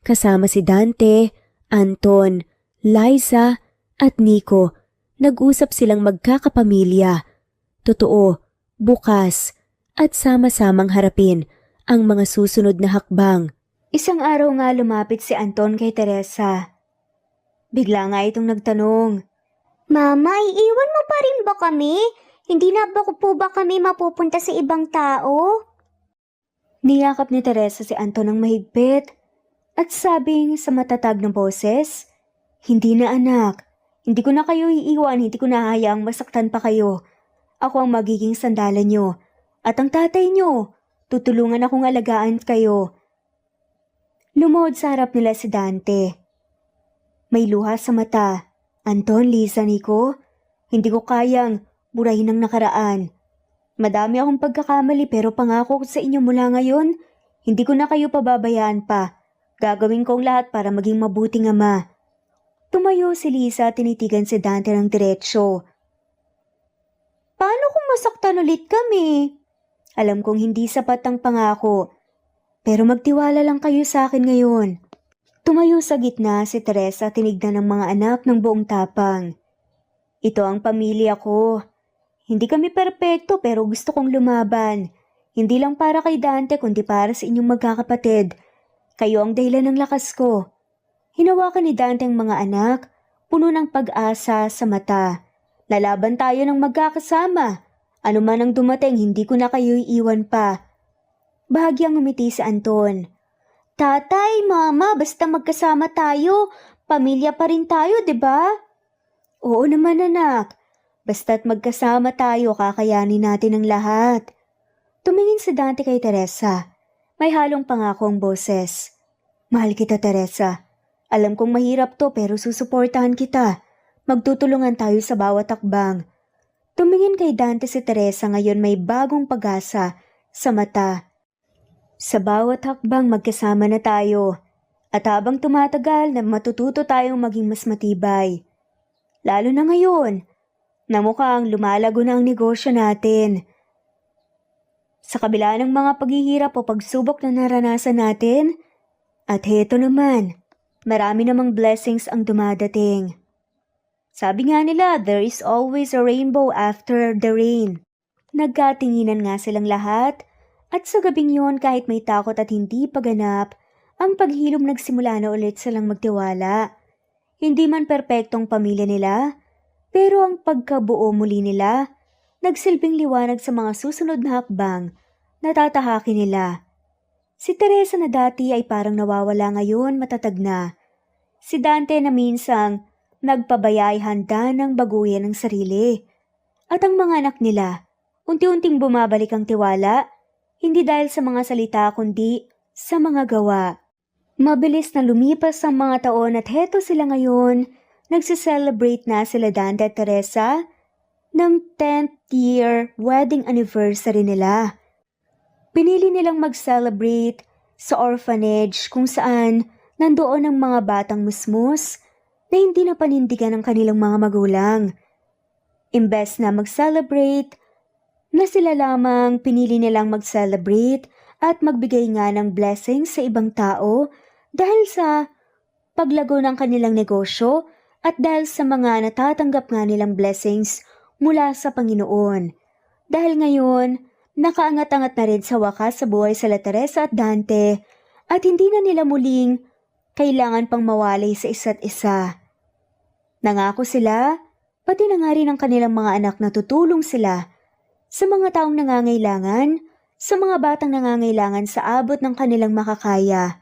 Kasama si Dante, Anton, Liza at Nico, nag-usap silang magkakapamilya. Totoo, bukas at sama-samang harapin ang mga susunod na hakbang. Isang araw nga lumapit si Anton kay Teresa. Bigla nga itong nagtanong, Mama, iiwan mo pa rin ba kami? Hindi na ba po ba kami mapupunta sa ibang tao? Niyakap ni Teresa si Anton ng mahigpit at sabing sa matatag na boses, Hindi na anak, hindi ko na kayo iiwan, hindi ko na hayaang masaktan pa kayo. Ako ang magiging sandalan nyo at ang tatay nyo, tutulungan akong alagaan kayo. Lumuhod sa harap nila si Dante. May luha sa mata. Anton, Liza, Nico, hindi ko kayang burahin ang nakaraan. Madami akong pagkakamali pero pangako ko sa inyo mula ngayon, hindi ko na kayo pababayaan pa. Gagawin ko ang lahat para maging mabuting ama. Tumayo si Liza at tinitigan si Dante ng diretsyo. Paano kung masaktan ulit kami? Alam kong hindi sapat ang pangako, pero magtiwala lang kayo sa akin ngayon. Tumayo sa gitna si Teresa at tinignan ng mga anak ng buong tapang. Ito ang pamilya ko. Hindi kami perpekto pero gusto kong lumaban. Hindi lang para kay Dante kundi para sa inyong magkakapatid. Kayo ang dahilan ng lakas ko. Hinawakan ni Dante ang mga anak, puno ng pag-asa sa mata. Lalaban tayo ng magkakasama. Ano man ang dumating, hindi ko na kayo iiwan pa. Bahagyang umiti si Anton. Tatay, mama, basta magkasama tayo. Pamilya pa rin tayo, di ba? Oo naman anak. Basta't magkasama tayo, kakayanin natin ang lahat. Tumingin si Dante kay Teresa. May halong pangako ang boses. Mahal kita, Teresa. Alam kong mahirap to pero susuportahan kita. Magtutulungan tayo sa bawat hakbang. Tumingin kay Dante si Teresa ngayon may bagong pag-asa sa mata. Sa bawat hakbang magkasama na tayo. At habang tumatagal na matututo tayong maging mas matibay. Lalo na ngayon, na mukhang lumalago na ang negosyo natin. Sa kabila ng mga paghihirap o pagsubok na naranasan natin, at heto naman, marami namang blessings ang dumadating. Sabi nga nila, there is always a rainbow after the rain. Nagkatinginan nga silang lahat At sa gabing yon kahit may takot at hindi paganap, ang paghilom nagsimula na ulit silang magtiwala. Hindi man perpektong pamilya nila, pero ang pagkabuo muli nila, nagsilbing liwanag sa mga susunod na hakbang na tatahakin nila. Si Teresa na dati ay parang nawawala ngayon matatag na. Si Dante na minsang nagpabaya ay handa ng baguhin ang sarili. At ang mga anak nila, unti-unting bumabalik ang tiwala, hindi dahil sa mga salita kundi sa mga gawa. Mabilis na lumipas ang mga taon at heto sila ngayon, nagse-celebrate na sila Dante at Teresa ng 10th year wedding anniversary nila. Pinili nilang mag-celebrate sa orphanage kung saan nandoon ang mga batang musmus na hindi na panindigan ng kanilang mga magulang. Imbes na mag-celebrate, na sila lamang pinili nilang mag-celebrate at magbigay nga ng blessings sa ibang tao dahil sa paglago ng kanilang negosyo at dahil sa mga natatanggap nga nilang blessings mula sa Panginoon. Dahil ngayon, nakaangat-angat na rin sa wakas sa buhay sila Teresa at Dante at hindi na nila muling kailangan pang mawalay sa isa't isa. Nangako sila, pati na nga rin ang kanilang mga anak na tutulong sila sa mga taong nangangailangan, sa mga batang nangangailangan sa abot ng kanilang makakaya.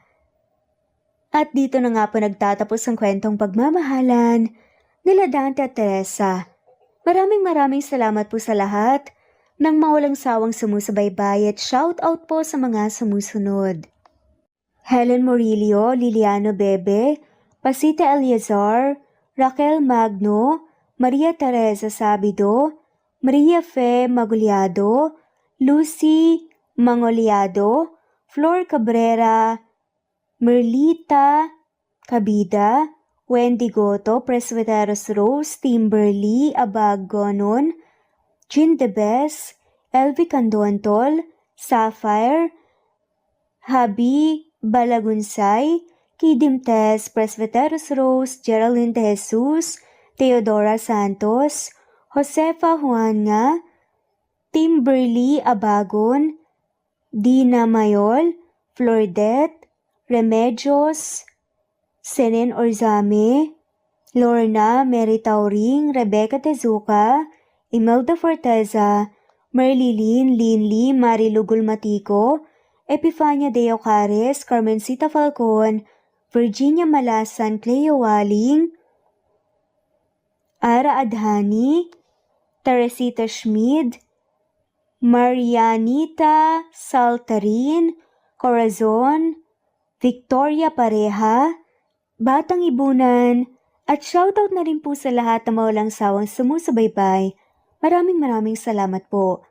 At dito na nga po nagtatapos ang kwentong pagmamahalan nila Dante at Teresa. Maraming salamat po sa lahat ng mawalang sawang sumusubaybay at shout out po sa mga sumusunod. Helen Morillo, Liliano Bebe, Pasita Eliazar, Raquel Magno, Maria Teresa Sabido, Maria Fe Maguliado, Lucy Mangoliado, Flor Cabrera, Merlita Cabida, Wendy Goto, Presbyteros Rose, Timberly Abagonon, Jean Debes, Elvi Candoantol, Sapphire, Habi Balagunsay, Kidim Tess, Presbyteros Rose, Geraldine De Jesus, Teodora Santos, Josefa Juana, Timberly Abagon, Dina Mayol, Flordet, Remedios, Senen Orzame, Lorna Mary Tauring, Rebecca Tezuka, Imelda Forteza, Merlilyn Linli Marilu Gulmatico, Epifania Deo Cares, Carmencita Falcon, Virginia Malasan, Cleo Waling, Ara Adhani, Teresita Schmid, Marianita Saltarin, Corazon, Victoria Pareha, Batang Ibunan, at shoutout na rin po sa lahat na mawalang sawang sumusubaybay. Maraming salamat po.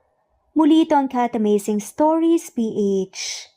Muli ito ang Cat Amazing Stories PH.